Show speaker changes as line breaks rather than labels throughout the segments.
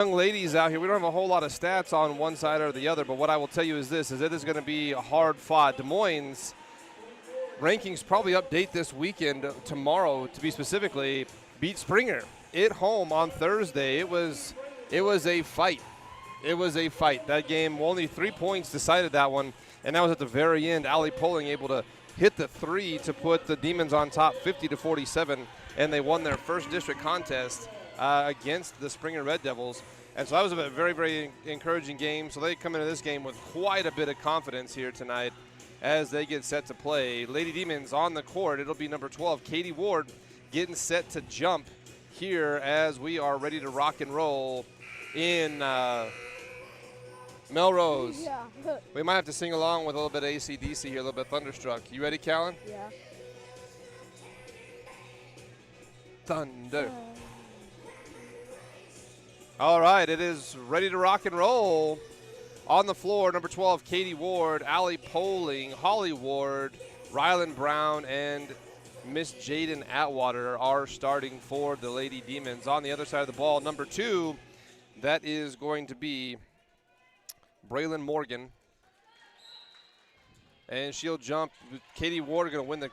Young ladies out here, we don't have a whole lot of stats on one side or the other, but what I will tell you is this, is it is going to be a hard fought. Des Moines rankings probably update this weekend, tomorrow to be specifically, beat Springer at home on Thursday. It was a fight. It was a fight. That game, only 3 points decided that one, and that was at the very end. Allie Poling able to hit the three to put the Demons on top 50-47, and they won their first district contest against the Springer Red Devils. And so that was a very, very encouraging game. So they come into this game with quite a bit of confidence here tonight as they get set to play. Lady Demons on the court. It'll be number 12, Katie Ward, getting set to jump here as we are ready to rock and roll in Melrose.
Yeah.
We might have to sing along with a little bit of AC/DC here, a little bit Thunderstruck. You ready, Callan?
Yeah.
Thunder. All right, it is ready to rock and roll. On the floor, number 12, Katie Ward, Allie Poling, Holly Ward, Rylan Brown, and Miss Jaden Atwater are starting for the Lady Demons. On the other side of the ball, number 2, that is going to be Braylon Morgan. And she'll jump. Katie Ward going to win the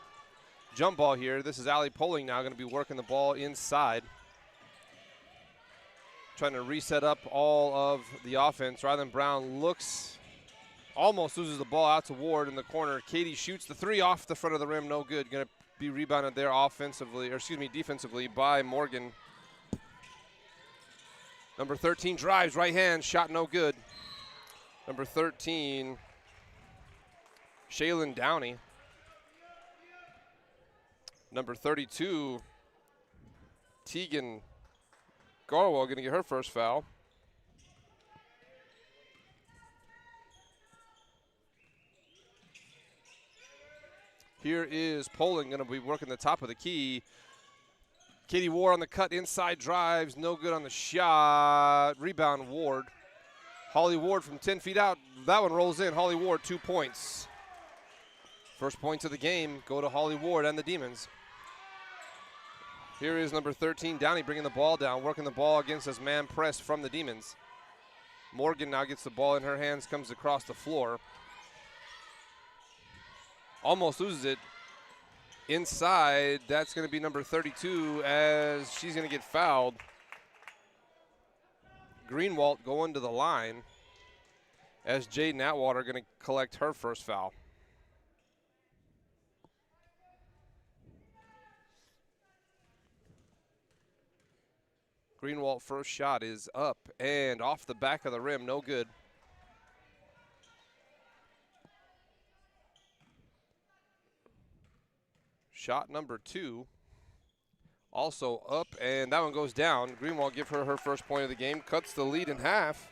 jump ball here. This is Allie Poling now going to be working the ball inside, trying to reset up all of the offense. Rylan Brown almost loses the ball out to Ward in the corner. Katie shoots the three off the front of the rim, no good. Going to be rebounded there defensively by Morgan. Number 13 drives, right hand, shot no good. Number 13, Shaylin Downey. Number 32, Tegan Garwell going to get her first foul. Here is Poling going to be working the top of the key. Katie Ward on the cut, inside drives, no good on the shot. Rebound Ward. Holly Ward from 10 feet out. That one rolls in. Holly Ward, 2 points. First points of the game go to Holly Ward and the Demons. Here is number 13, Downey, bringing the ball down, working the ball against this man press from the Demons. Morgan now gets the ball in her hands, comes across the floor. Almost loses it. Inside, that's going to be number 32 as she's going to get fouled. Greenwald going to the line as Jaden Atwater going to collect her first foul. Greenwald first shot is up and off the back of the rim, no good. Shot number 2, also up, and that one goes down. Greenwald give her first point of the game, cuts the lead in half.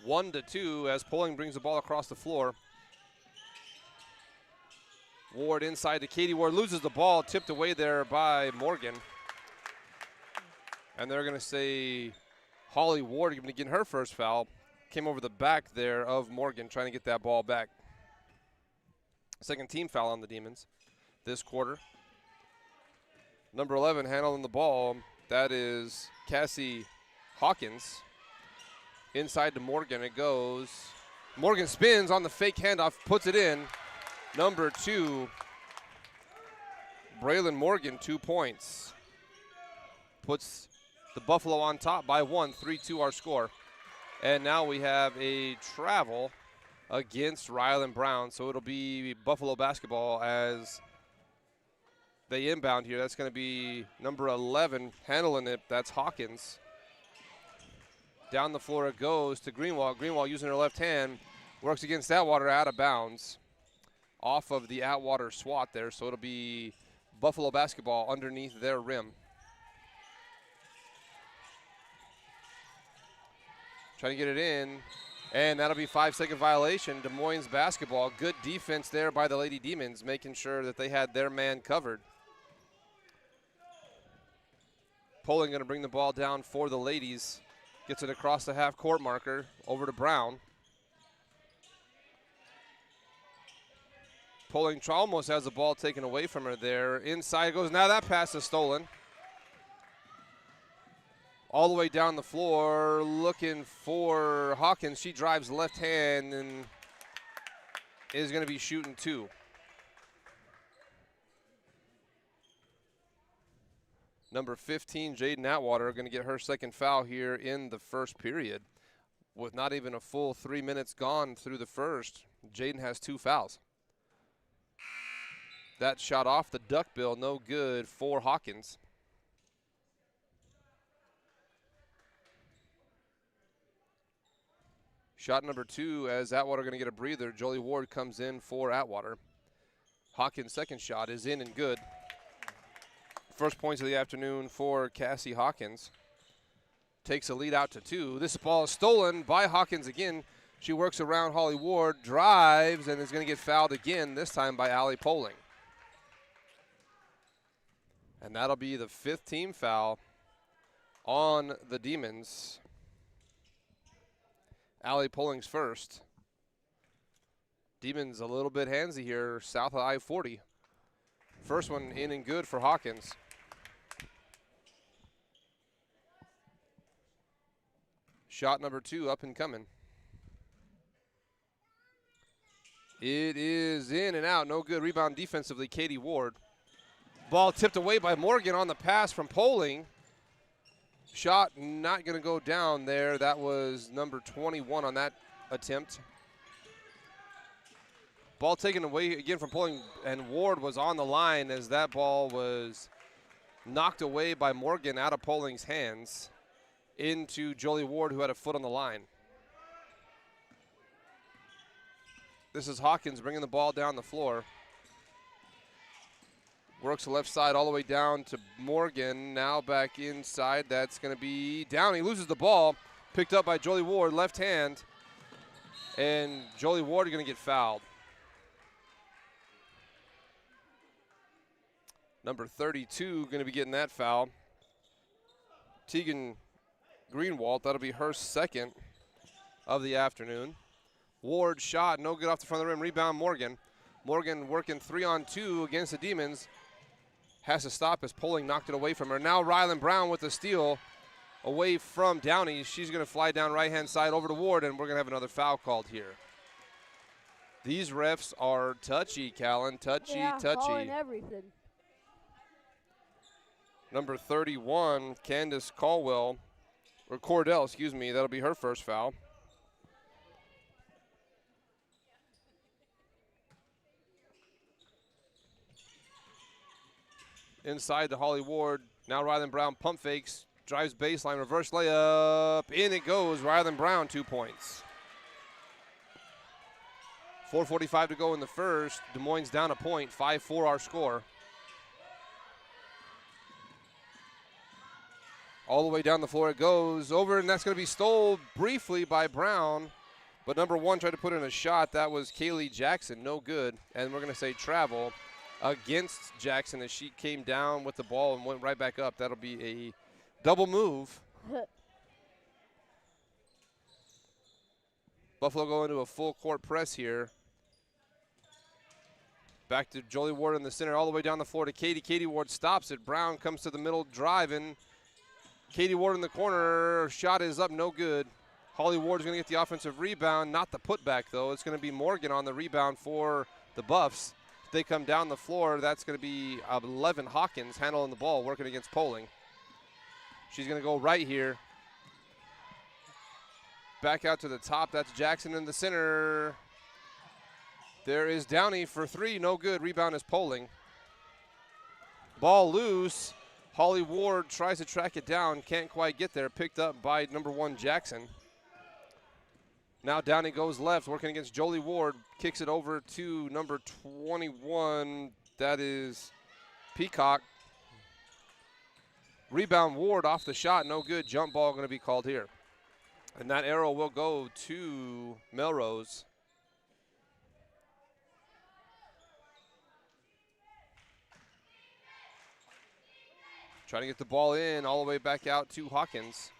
1-2 as Poling brings the ball across the floor. Ward inside to Katie Ward, loses the ball, tipped away there by Morgan. And they're going to say Holly Ward going to get her first foul. Came over the back there of Morgan, trying to get that ball back. Second team foul on the Demons this quarter. Number 11 handling the ball. That is Cassie Hawkins. Inside to Morgan it goes. Morgan spins on the fake handoff, puts it in. Number 2, Braylon Morgan, 2 points. Puts the Buffalo on top by 1, 3-2 our score. And now we have a travel against Rylan Brown. So it'll be Buffalo basketball as they inbound here. That's going to be number 11 handling it. That's Hawkins. Down the floor it goes to Greenwald. Greenwald using her left hand. Works against Atwater, out of bounds. Off of the Atwater swat there. So it'll be Buffalo basketball underneath their rim. Trying to get it in, and that'll be 5-second violation. Des Moines basketball. Good defense there by the Lady Demons, making sure that they had their man covered. Poling going to bring the ball down for the ladies. Gets it across the half-court marker, over to Brown. Poling almost has the ball taken away from her there. Inside goes, now that pass is stolen. All the way down the floor, looking for Hawkins. She drives left hand and is going to be shooting 2. Number 15, Jaden Atwater, going to get her second foul here in the first period. With not even a full 3 minutes gone through the first, Jaden has 2 fouls. That shot off the duckbill, no good for Hawkins. Shot number 2 as Atwater going to get a breather. Jolie Ward comes in for Atwater. Hawkins' second shot is in and good. First points of the afternoon for Cassie Hawkins. Takes a lead out to 2. This ball is stolen by Hawkins again. She works around Holly Ward, drives, and is going to get fouled again, this time by Allie Poling. And that'll be the 5th team foul on the Demons. Allie Poling's first. Demons a little bit handsy here, south of I-40. First one in and good for Hawkins. Shot number 2 up and coming. It is in and out, no good. Rebound defensively, Katie Ward. Ball tipped away by Morgan on the pass from Poling. Shot not going to go down there. That was number 21 on that attempt. Ball taken away again from Poling, and Ward was on the line as that ball was knocked away by Morgan out of Poling's hands into Jolie Ward, who had a foot on the line. This is Hawkins bringing the ball down the floor. Works the left side all the way down to Morgan. Now back inside. That's going to be Downey. Loses the ball. Picked up by Jolie Ward, left hand. And Jolie Ward is going to get fouled. Number 32 going to be getting that foul. Tegan Greenwald, that'll be her second of the afternoon. Ward shot, no good off the front of the rim. Rebound Morgan. Morgan working 3-on-2 against the Demons. Has to stop as Poling knocked it away from her. Now Rylan Brown with the steal away from Downey. She's going to fly down right-hand side over to Ward, and we're going to have another foul called here. These refs are touchy, Callan. Touchy.
Calling everything.
Number 31, Candace Caldwell, or Cordell, excuse me. That'll be her first foul. Inside to Holly Ward. Now Rylan Brown pump fakes, drives baseline, reverse layup. In it goes. Rylan Brown, 2 points. 4:45 to go in the first. Des Moines down a point, 5-4 our score. All the way down the floor it goes. Over, and that's going to be stole briefly by Brown. But number 1 tried to put in a shot. That was Kaylee Jackson, no good. And we're going to say travel against Jackson as she came down with the ball and went right back up. That'll be a double move. Buffalo go into a full court press here. Back to Jolie Ward in the center, all the way down the floor to Katie. Katie Ward stops it. Brown comes to the middle, driving. Katie Ward in the corner. Shot is up, no good. Holly Ward is going to get the offensive rebound. Not the putback, though. It's going to be Morgan on the rebound for the Buffs. They come down the floor. That's going to be 11 Hawkins handling the ball, working against Poling. She's going to go right here. Back out to the top. That's Jackson in the center. There is Downey for 3. No good. Rebound is Poling. Ball loose. Holly Ward tries to track it down. Can't quite get there. Picked up by number 1 Jackson. Now Downey goes left, working against Jolie Ward. Kicks it over to number 21. That is Peacock. Rebound Ward off the shot. No good. Jump ball going to be called here. And that arrow will go to Melrose. Trying to get the ball in, all the way back out to Hawkins.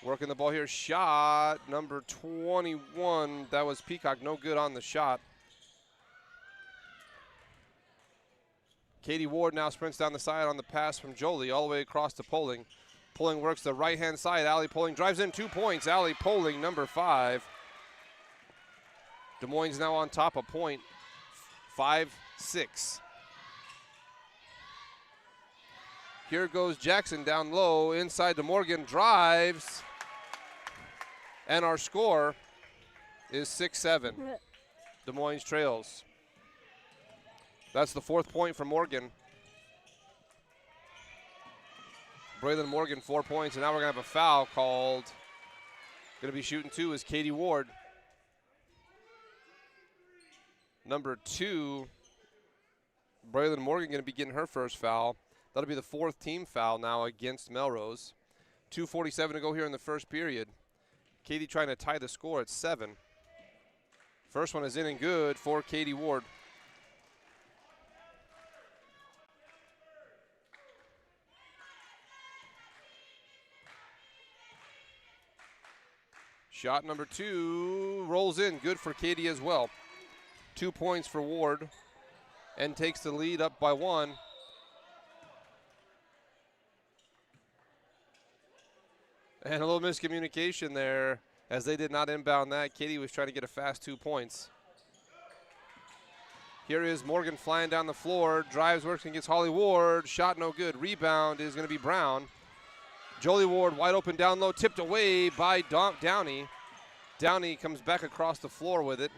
Working the ball here, shot number 21. That was Peacock, no good on the shot. Katie Ward now sprints down the side on the pass from Jolie all the way across to Poling. Poling works the right-hand side. Allie Poling drives in 2 points. Allie Poling, number 5. Des Moines now on top, a point, 5-6. Here goes Jackson down low, inside to Morgan, drives, and our score is 6-7. Des Moines trails. That's the 4th point for Morgan. Braylon Morgan, 4 points, and now we're going to have a foul called. Going to be shooting 2 is Katie Ward. Number 2, Braylon Morgan going to be getting her first foul. That'll be the 4th team foul now against Melrose. 2:47 to go here in the first period. Katie trying to tie the score at 7. First one is in and good for Katie Ward. Shot number 2 rolls in, good for Katie as well. 2 points for Ward and takes the lead up by 1. And a little miscommunication there as they did not inbound that. Katie was trying to get a fast 2 points. Here is Morgan flying down the floor, drives, works, and gets Holly Ward. Shot no good. Rebound is going to be Brown. Jolie Ward wide open down low, tipped away by Downey. Downey comes back across the floor with it.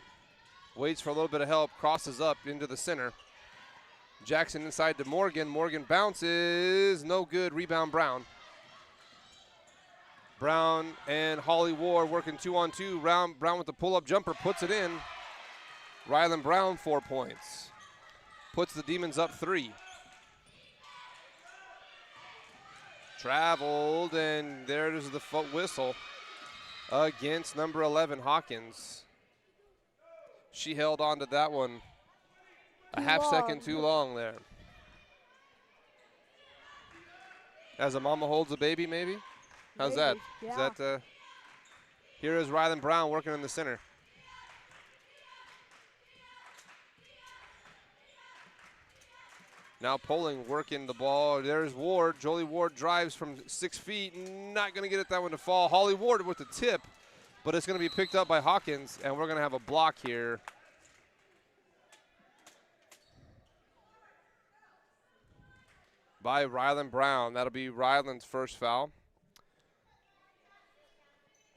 Waits for a little bit of help, crosses up into the center. Jackson inside to Morgan. Morgan bounces, no good. Rebound Brown. Brown and Holly Ward working 2-on-2. Brown with the pull-up jumper, puts it in. Rylan Brown, 4 points. Puts the Demons up 3. Traveled, and there is the foot whistle against number 11, Hawkins. She held on to that one a half second too long there. As a mama holds a baby, maybe? How's that?
Yeah.
Is that here is Rylan Brown working in the center. Now Poling working the ball. There's Ward. Jolie Ward drives from 6 feet. Not going to get it that one to fall. Holly Ward with the tip, but it's going to be picked up by Hawkins, and we're going to have a block here. By Rylan Brown. That'll be Rylan's first foul.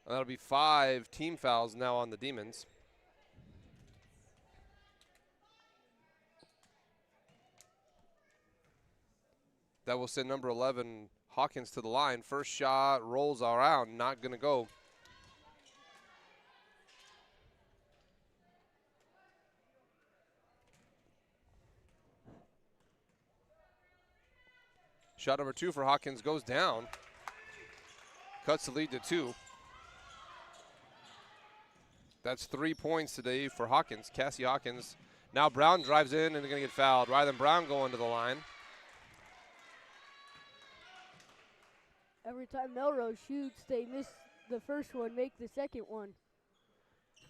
And that'll be 5 team fouls now on the Demons. That will send number 11, Hawkins, to the line. First shot rolls around, not going to go. Shot number 2 for Hawkins goes down. Cuts the lead to 2. That's 3 points today for Hawkins, Cassie Hawkins. Now Brown drives in and they're going to get fouled. Rather than Brown going to the line.
Every time Melrose shoots, they miss the first one, make the second one.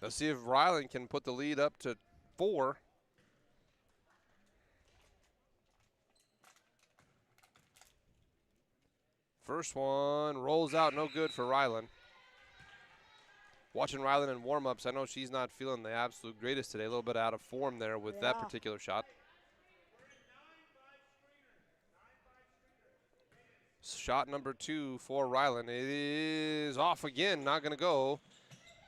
Let's see if Rylan can put the lead up to 4. First one rolls out, no good for Rylan. Watching Rylan in warm-ups, I know she's not feeling the absolute greatest today. A little bit out of form there with that particular shot. Shot number 2 for Rylan. It is off again, not going to go.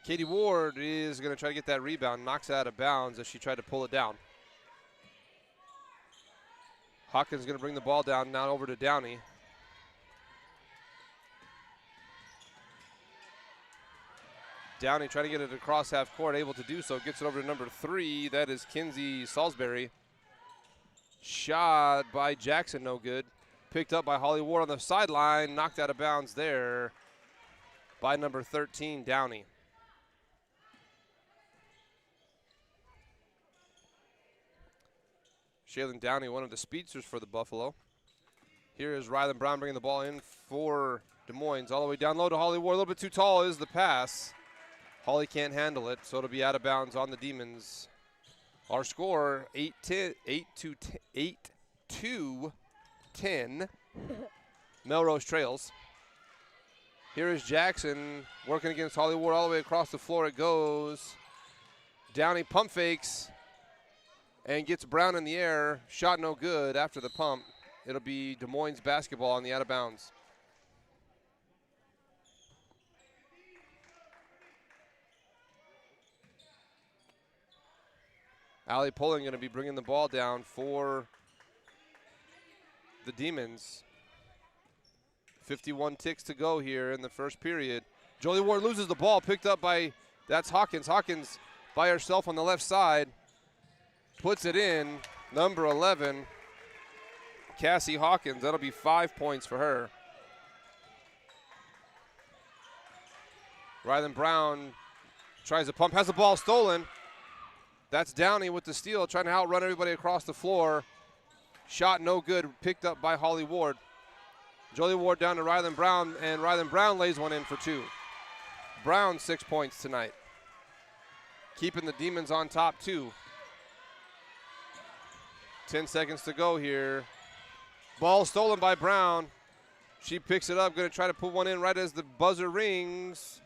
Katie Ward is going to try to get that rebound, knocks it out of bounds as she tried to pull it down. Hawkins is going to bring the ball down, now over to Downey. Downey trying to get it across half court, able to do so. Gets it over to number 3. That is Kinsey Salisbury. Shot by Jackson, no good. Picked up by Holly Ward on the sideline. Knocked out of bounds there by number 13, Downey. Shaylin Downey, one of the speedsters for the Buffalo. Here is Rylan Brown bringing the ball in for Des Moines. All the way down low to Holly Ward. A little bit too tall is the pass. Holly can't handle it, so it'll be out of bounds on the Demons. Our score, 8-10, 8-10, 22-10. Melrose trails. Here is Jackson working against Holly Ward all the way across the floor. It goes. Downey pump fakes and gets Brown in the air. Shot no good after the pump. It'll be Des Moines basketball on the out of bounds. Allie Poling going to be bringing the ball down for the Demons. 51 ticks to go here in the first period. Jolie Ward loses the ball, picked up by, that's Hawkins. Hawkins by herself on the left side. Puts it in, number 11, Cassie Hawkins. That'll be 5 points for her. Rylan Brown tries to pump, has the ball stolen. That's Downey with the steal, trying to outrun everybody across the floor. Shot no good, picked up by Holly Ward. Jolie Ward down to Rylan Brown, and Rylan Brown lays one in for 2. Brown 6 points tonight. Keeping the Demons on top 2. 10 seconds to go here. Ball stolen by Brown. She picks it up, going to try to put one in right as the buzzer rings.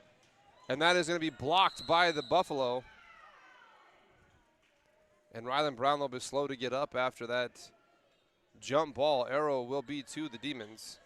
And that is going to be blocked by the Buffalo. And Rylan Brown a little bit slow to get up after that jump ball. Arrow will be to the Demons.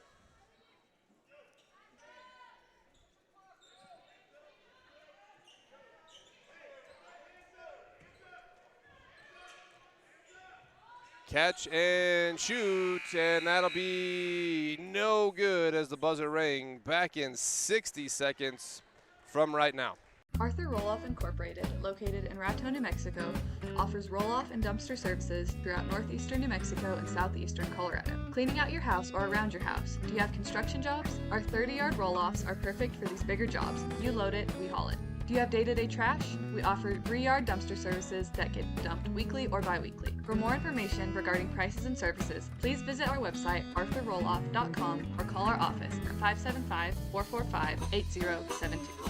Catch and shoot, and that'll be no good as the buzzer rang. Back in 60 seconds from right now.
Arthur Roll-Off Incorporated, located in Raton, New Mexico, offers roll-off and dumpster services throughout northeastern New Mexico and southeastern Colorado. Cleaning out your house or around your house. Do you have construction jobs? Our 30-yard roll-offs are perfect for these bigger jobs. You load it, we haul it. Do you have day-to-day trash? We offer 3-yard dumpster services that get dumped weekly or bi-weekly. For more information regarding prices and services, please visit our website, arthurrolloff.com, or call our office at 575-445-8072.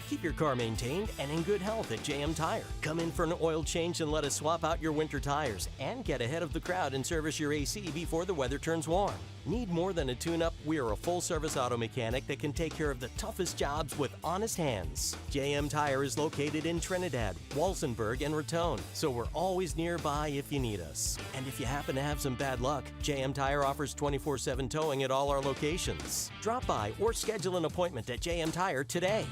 Keep your car maintained and in good health at JM Tire. Come in for an oil change and let us swap out your winter tires and get ahead of the crowd and service your AC before the weather turns warm. Need more than a tune-up? We are a full-service auto mechanic that can take care of the toughest jobs with honest hands. JM Tire is located in Trinidad, Walsenburg, and Raton, so we're always nearby if you need us. And if you happen to have some bad luck, JM Tire offers 24/7 towing at all our locations. Drop by or schedule an appointment at JM Tire today.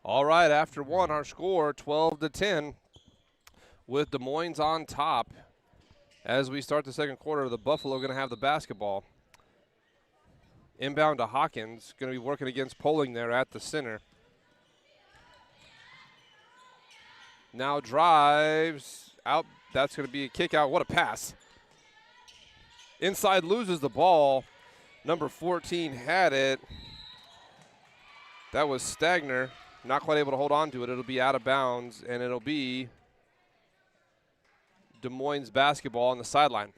All right, after one, our score 12-10 with Des Moines on top. As we start the second quarter, the Buffalo going to have the basketball. Inbound to Hawkins, going to be working against Poling there at the center. Now drives out. That's going to be a kick out. What a pass. Inside loses the ball. Number 14 had it. That was Stagner. Not quite able to hold on to it. It'll be out of bounds, and it'll be Des Moines basketball on the sideline.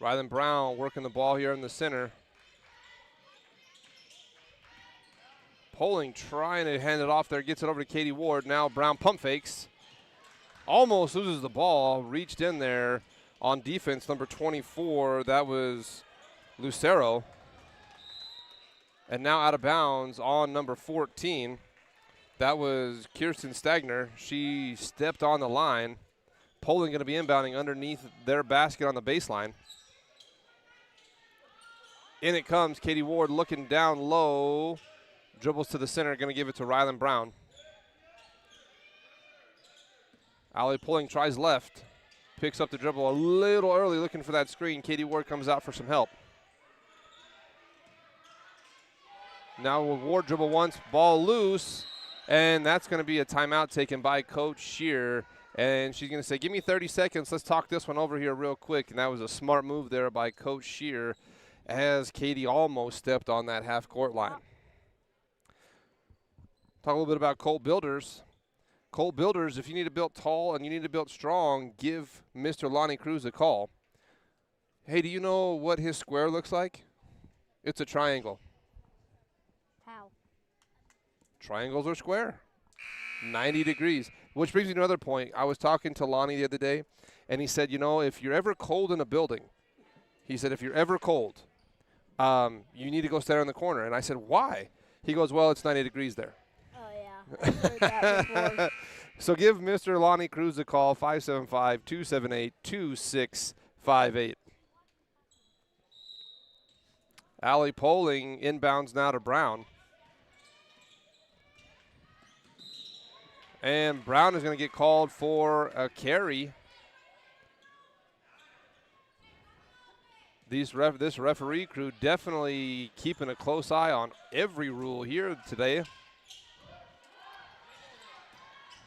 Rylan Brown working the ball here in the center. Poling trying to hand it off there, gets it over to Katie Ward. Now Brown pump fakes. Almost loses the ball, reached in there. On defense, number 24, that was Lucero. And now out of bounds on number 14. That was Kirsten Stagner. She stepped on the line. Poling going to be inbounding underneath their basket on the baseline. In it comes Katie Ward looking down low. Dribbles to the center, going to give it to Rylan Brown. Allie Poling tries left. Picks up the dribble a little early, looking for that screen. Katie Ward comes out for some help. Now Ward dribble once, ball loose, and that's going to be a timeout taken by Coach Shear. And she's going to say, give me 30 seconds. Let's talk this one over here real quick. And that was a smart move there by Coach Shear as Katie almost stepped on that half-court line. Talk a little bit about Colt Builders. Colt Builders, if you need to build tall and you need to build strong, give Mr. Lonnie Cruz a call. Hey, do you know what his square looks like? It's a triangle.
How?
Triangles are square. 90 degrees. Which brings me to another point. I was talking to Lonnie the other day, and he said, you know, if you're ever cold in a building, he said, if you're ever cold, you need to go stand in the corner. And I said, why? He goes, well, it's 90 degrees there.
Oh, yeah. I've heard that before.
So give Mr. Lonnie Cruz a call, 575-278-2658. Allie Poling inbounds now to Brown. And Brown is going to get called for a carry. This referee crew definitely keeping a close eye on every rule here today.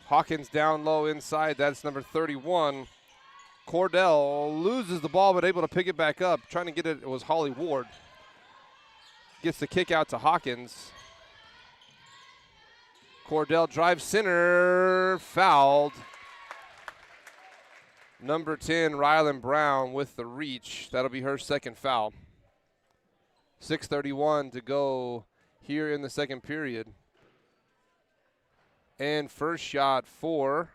Hawkins down low inside. That's number 31. Cordell loses the ball but able to pick it back up. Trying to get it was Holly Ward. Gets the kick out to Hawkins. Cordell drives center, fouled. Number 10, Rylan Brown with the reach. That'll be her second foul. 6:31 to go here in the second period. And first shot for,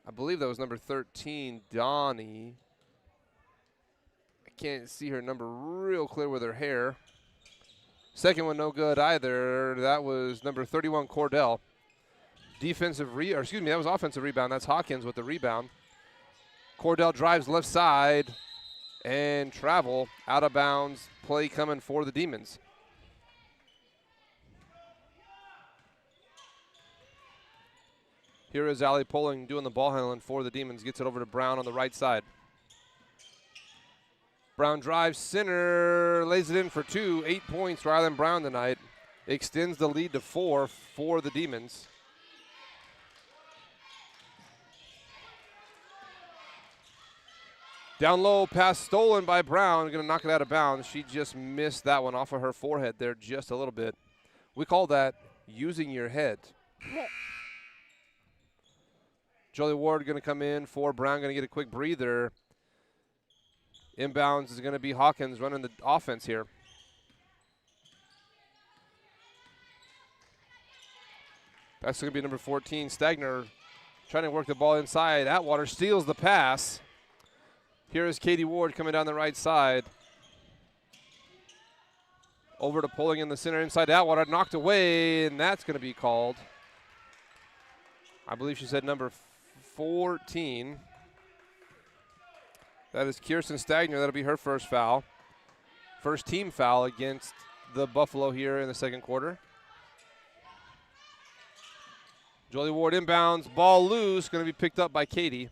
I believe that was number 13, Donnie. I can't see her number real clear with her hair. Second one no good either. That was number 31, Cordell. That was offensive rebound. That's Hawkins with the rebound. Cordell drives left side and travel out of bounds. Play coming for the Demons. Here is Allie Poling doing the ball handling for the Demons. Gets it over to Brown on the right side. Brown drives center, lays it in for 2. 8 points, Rylan Brown tonight. Extends the lead to 4 for the Demons. Down low, pass stolen by Brown. Going to knock it out of bounds. She just missed that one off of her forehead there just a little bit. We call that using your head. Jolie Ward going to come in for Brown. Going to get a quick breather. Inbounds is going to be Hawkins running the offense here. That's going to be number 14, Stagner, trying to work the ball inside. Atwater steals the pass. Here is Katie Ward coming down the right side. Over to Poling in the center inside. Atwater knocked away, and that's going to be called. I believe she said number 14. That is Kirsten Stagner. That'll be her first foul. First team foul against the Buffalo here in the second quarter. Jolie Ward inbounds. Ball loose. Going to be picked up by Katie.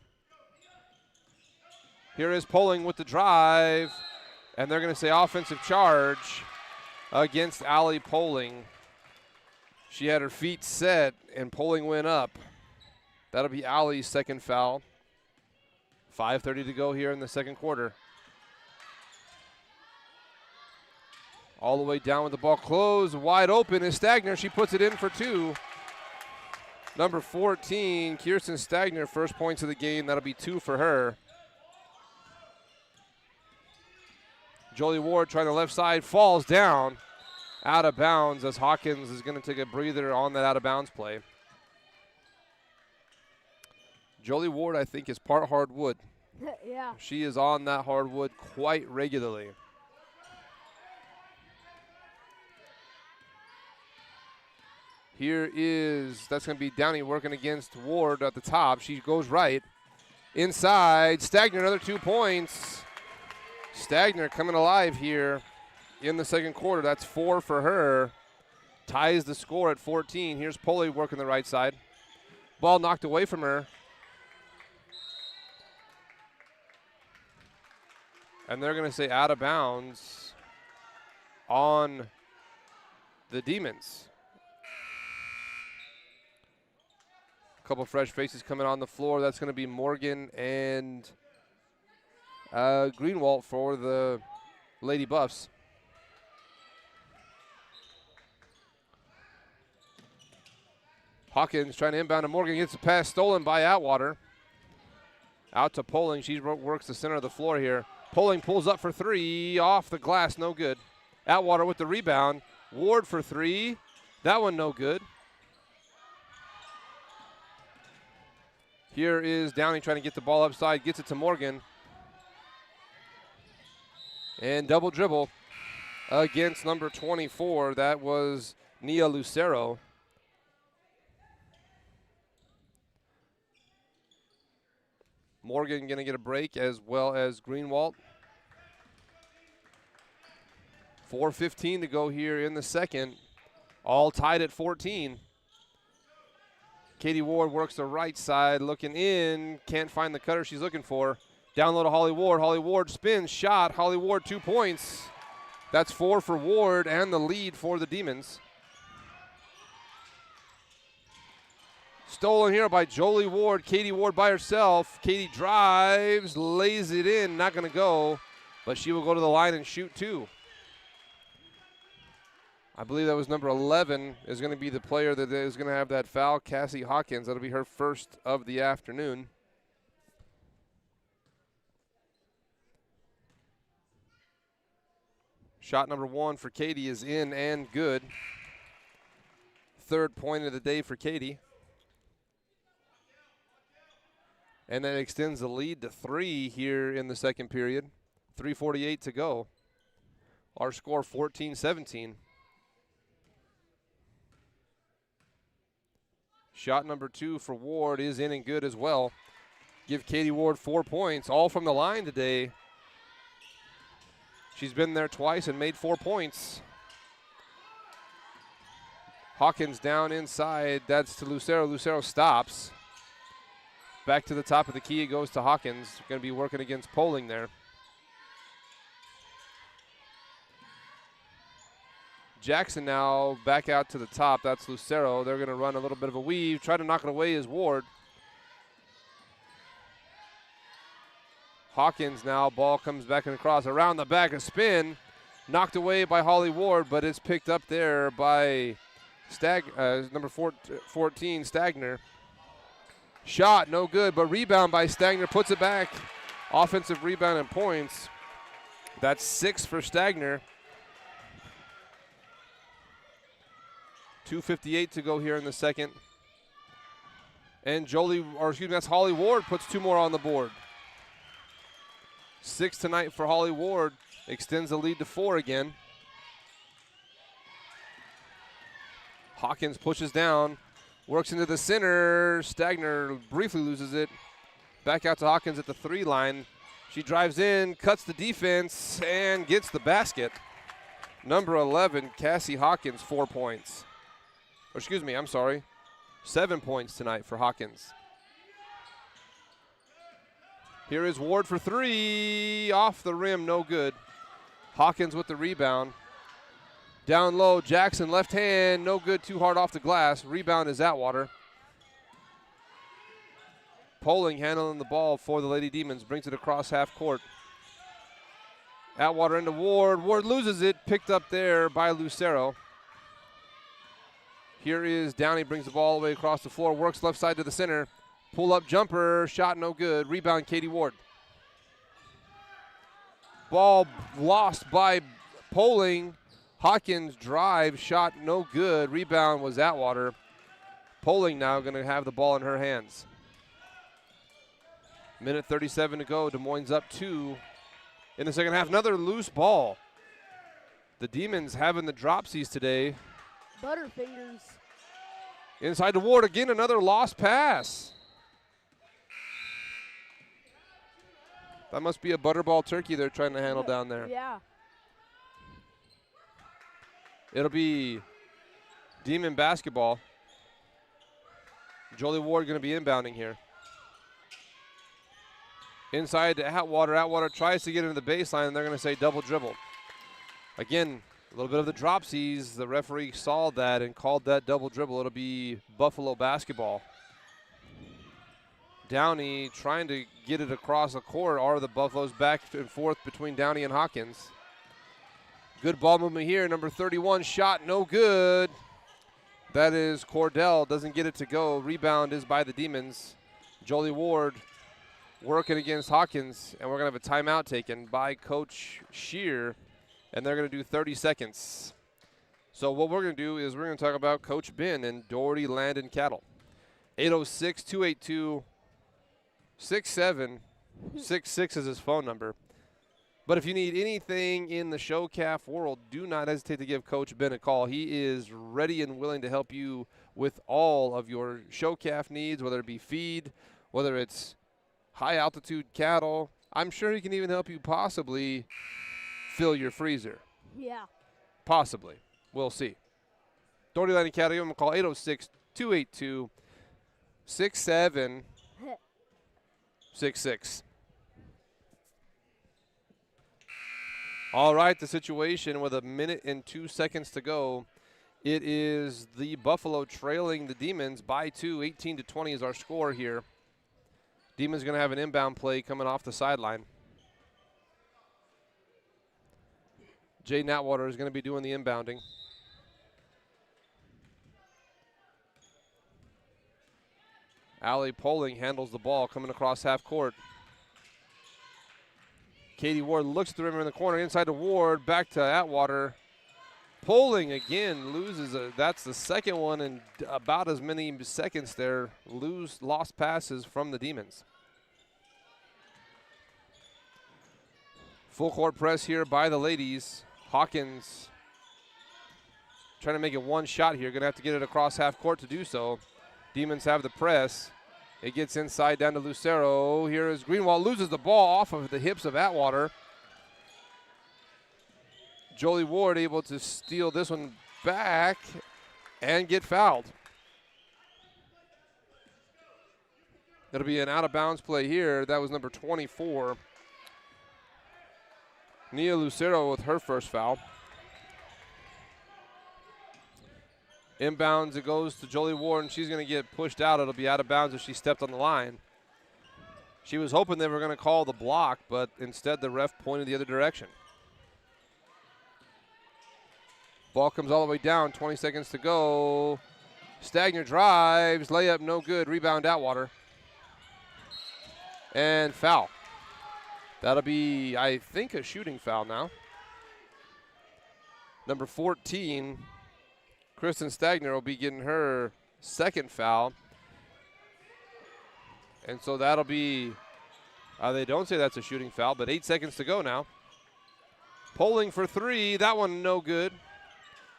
Here is Poling with the drive. And they're going to say offensive charge against Allie Poling. She had her feet set, and Poling went up. That'll be Allie's second foul. 5:30 to go here in the second quarter. All the way down with the ball closed. Wide open is Stagner. She puts it in for 2. Number 14, Kirsten Stagner, first points of the game. That'll be 2 for her. Jolie Ward trying the left side, falls down. Out of bounds as Hawkins is going to take a breather on that out of bounds play. Jolie Ward, I think, is part hardwood.
Yeah.
She is on that hardwood quite regularly. That's going to be Downey working against Ward at the top. She goes right. Inside, Stagner, another 2 points. Stagner coming alive here in the second quarter. That's 4 for her. Ties the score at 14. Here's Poley working the right side. Ball knocked away from her. And they're going to say out of bounds on the Demons. A couple fresh faces coming on the floor. That's going to be Morgan and Greenwald for the Lady Buffs. Hawkins trying to inbound to Morgan, gets the pass stolen by Atwater. Out to Poling, she works the center of the floor here. Poling pulls up for three, off the glass, no good. Atwater with the rebound. Ward for three, that one no good. Here is Downey trying to get the ball upside, gets it to Morgan. And double dribble against number 24, that was Nia Lucero. Morgan going to get a break as well as Greenwald. 4:15 to go here in the second. All tied at 14. Katie Ward works the right side, looking in. Can't find the cutter she's looking for. Down low to Holly Ward. Holly Ward spins, shot. Holly Ward 2 points. That's 4 for Ward and the lead for the Demons. Stolen here by Jolie Ward. Katie Ward by herself. Katie drives, lays it in, not going to go, but she will go to the line and shoot two. I believe that was number 11 is going to be the player that is going to have that foul, Cassie Hawkins. That'll be her first of the afternoon. Shot number 1 for Katie is in and good. Third point of the day for Katie. And that extends the lead to 3 here in the second period. 3:48 to go. Our score 14-17. Shot number 2 for Ward is in and good as well. Give Katie Ward 4 points, all from the line today. She's been there twice and made 4 points. Hawkins down inside. That's to Lucero. Lucero stops. Back to the top of the key. It goes to Hawkins. Going to be working against Poling there. Jackson now back out to the top. That's Lucero. They're going to run a little bit of a weave. Try to knock it away is Ward. Hawkins now. Ball comes back and across. Around the back, a spin. Knocked away by Holly Ward, but it's picked up there by number 14, Stagner. Shot, no good, but rebound by Stagner. Puts it back. Offensive rebound and points. That's 6 for Stagner. 2:58 to go here in the second. And that's Holly Ward puts 2 more on the board. 6 tonight for Holly Ward. Extends the lead to 4 again. Hawkins pushes down. Works into the center. Stagner briefly loses it. Back out to Hawkins at the 3 line. She drives in, cuts the defense, and gets the basket. Number 11, Cassie Hawkins, 4 points. Or excuse me, I'm sorry. 7 points tonight for Hawkins. Here is Ward for 3. Off the rim, no good. Hawkins with the rebound. Down low, Jackson, left hand, no good, too hard off the glass. Rebound is Atwater. Poling handling the ball for the Lady Demons, brings it across half court. Atwater into Ward. Ward loses it, picked up there by Lucero. Here is Downey, brings the ball all the way across the floor, works left side to the center. Pull-up jumper, shot no good. Rebound, Katie Ward. Ball lost by Poling. Hawkins drive, shot no good. Rebound was Atwater. Poling now going to have the ball in her hands. Minute 37 to go. Des Moines up 2 in the second half. Another loose ball. The Demons having the dropsies today.
Butterfingers.
Inside to Ward again, another lost pass. That must be a butterball turkey they're trying to handle down there.
Yeah.
It'll be Demon basketball. Jolie Ward going to be inbounding here. Inside to Atwater. Atwater tries to get into the baseline, and they're going to say double dribble. Again, a little bit of the dropsies. The referee saw that and called that double dribble. It'll be Buffalo basketball. Downey trying to get it across the court. Are the Buffaloes back and forth between Downey and Hawkins? Good ball movement here. Number 31 shot, no good. That is Cordell, doesn't get it to go. Rebound is by the Demons. Jolie Ward working against Hawkins, and we're going to have a timeout taken by Coach Shear, and they're going to do 30 seconds. So what we're going to do is we're going to talk about Coach Ben and Doherty Land and Cattle. 806-282-6766 is his phone number. But if you need anything in the show calf world, do not hesitate to give Coach Ben a call. He is ready and willing to help you with all of your show calf needs, whether it be feed, whether it's high altitude cattle. I'm sure he can even help you possibly fill your freezer.
Yeah.
Possibly. We'll see. Doherty Land and Cattle, I'm going to call 806-282-6766. All right, the situation with 1 minute and 2 seconds to go. It is the Buffalo trailing the Demons by 2. 18-20 is our score here. Demons going to have an inbound play coming off the sideline. Jay Natwater is going to be doing the inbounding. Allie Poling handles the ball coming across half court. Katie Ward looks at the rim in the corner, inside to Ward, back to Atwater. Poling again loses, that's the second one in about as many seconds there. Lost passes from the Demons. Full court press here by the ladies. Hawkins trying to make it one shot here, gonna have to get it across half court to do so. Demons have the press. It gets inside down to Lucero. Here is Greenwald, loses the ball off of the hips of Atwater. Jolie Ward able to steal this one back and get fouled. It'll be an out-of-bounds play here. That was number 24. Nia Lucero with her first foul. Inbounds, it goes to Jolie Ward, and she's going to get pushed out. It'll be out of bounds if she stepped on the line. She was hoping they were going to call the block, but instead the ref pointed the other direction. Ball comes all the way down, 20 seconds to go. Stagner drives, layup no good, rebound Atwater. And foul. That'll be, I think, a shooting foul now. Number 14, Kristen Stagner will be getting her second foul. And so that'll be, they don't say that's a shooting foul, but 8 seconds to go now. Poling for three, that one no good.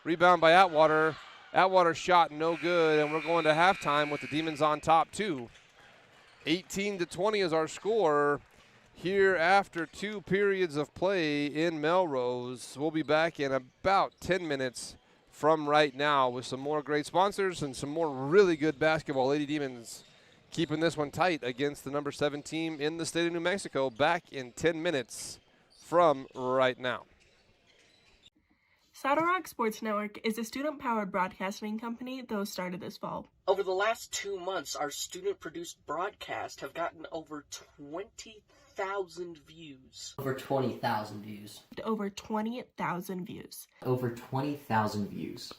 Rebound by Atwater. Atwater shot no good, and we're going to halftime with the Demons on top too. 18-20 is our score here after 2 periods of play in Melrose. We'll be back in about 10 minutes from right now with some more great sponsors and some more really good basketball. Lady Demons keeping this one tight against the number 7 team in the state of New Mexico. Back in 10 minutes from right now.
Saddle Rock Sports Network is a student-powered broadcasting company that was started this fall.
Over the last 2 months, our student-produced broadcasts have gotten over 20,000 views.
Over 20,000 views.
Over 20,000 views.
Over 20,000 views.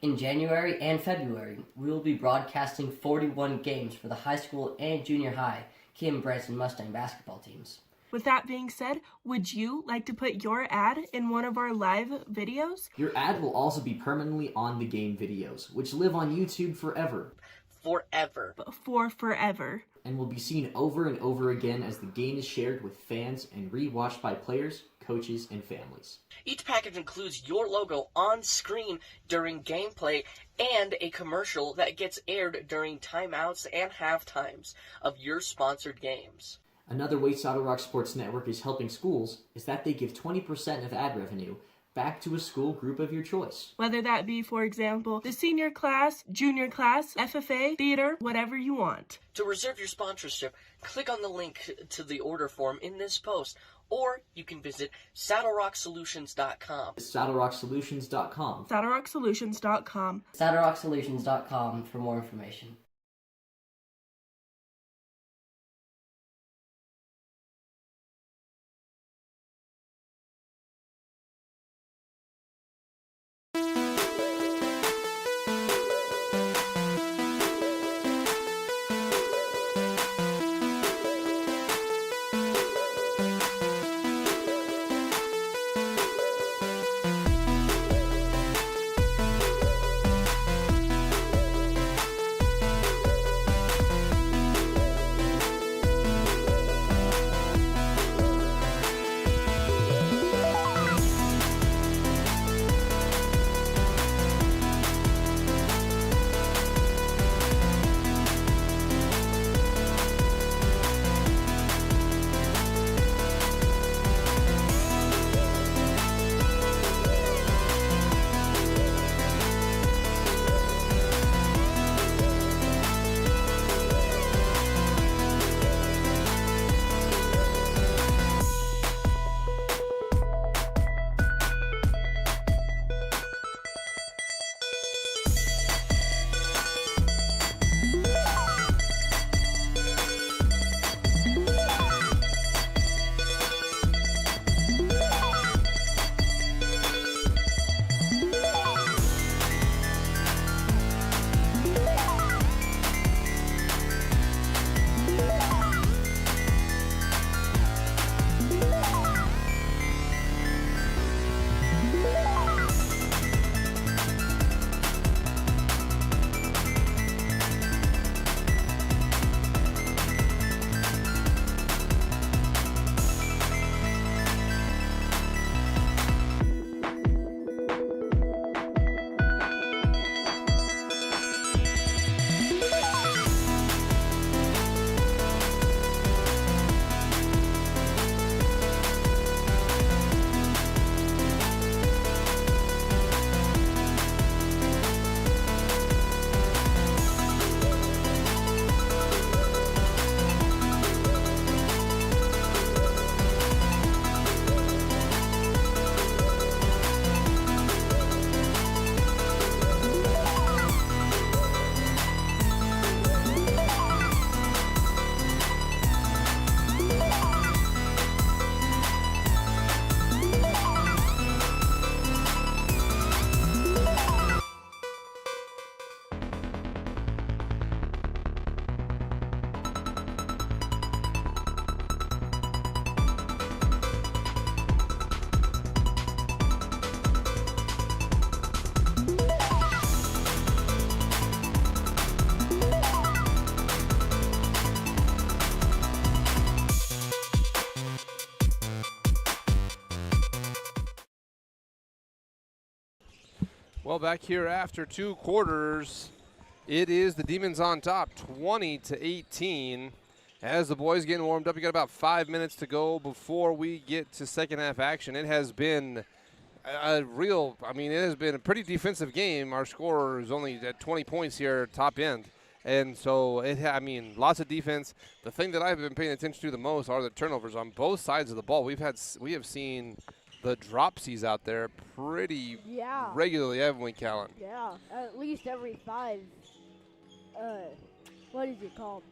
In January and February, we will be broadcasting 41 games for the high school and junior high Kim Branson Mustang basketball teams.
With that being said, would you like to put your ad in one of our live videos?
Your ad will also be permanently on the game videos, which live on YouTube forever.
Forever.
For forever.
And will be seen over and over again as the game is shared with fans and re-watched by players, coaches, and families.
Each package includes your logo on screen during gameplay and a commercial that gets aired during timeouts and halftimes of your sponsored games.
Another way Saddle Rock Sports Network is helping schools is that they give 20% of ad revenue back to a school group of your choice.
Whether that be, for example, the senior class, junior class, FFA, theater, whatever you want.
To reserve your sponsorship, click on the link to the order form in this post, or you can visit SaddleRockSolutions.com.
SaddleRockSolutions.com.
SaddleRockSolutions.com.
SaddleRockSolutions.com for more information.
Well, back here after 2 quarters, it is the Demons on top, 20-18. As the boys getting warmed up, you got about 5 minutes to go before we get to second half action. It has been it has been a pretty defensive game. Our scorer is only at 20 points here, top end. And so, lots of defense. The thing that I've been paying attention to the most are the turnovers on both sides of the ball. We have seen the dropsies out there pretty regularly, haven't we, Callan?
Yeah, at least every 5. What is it called?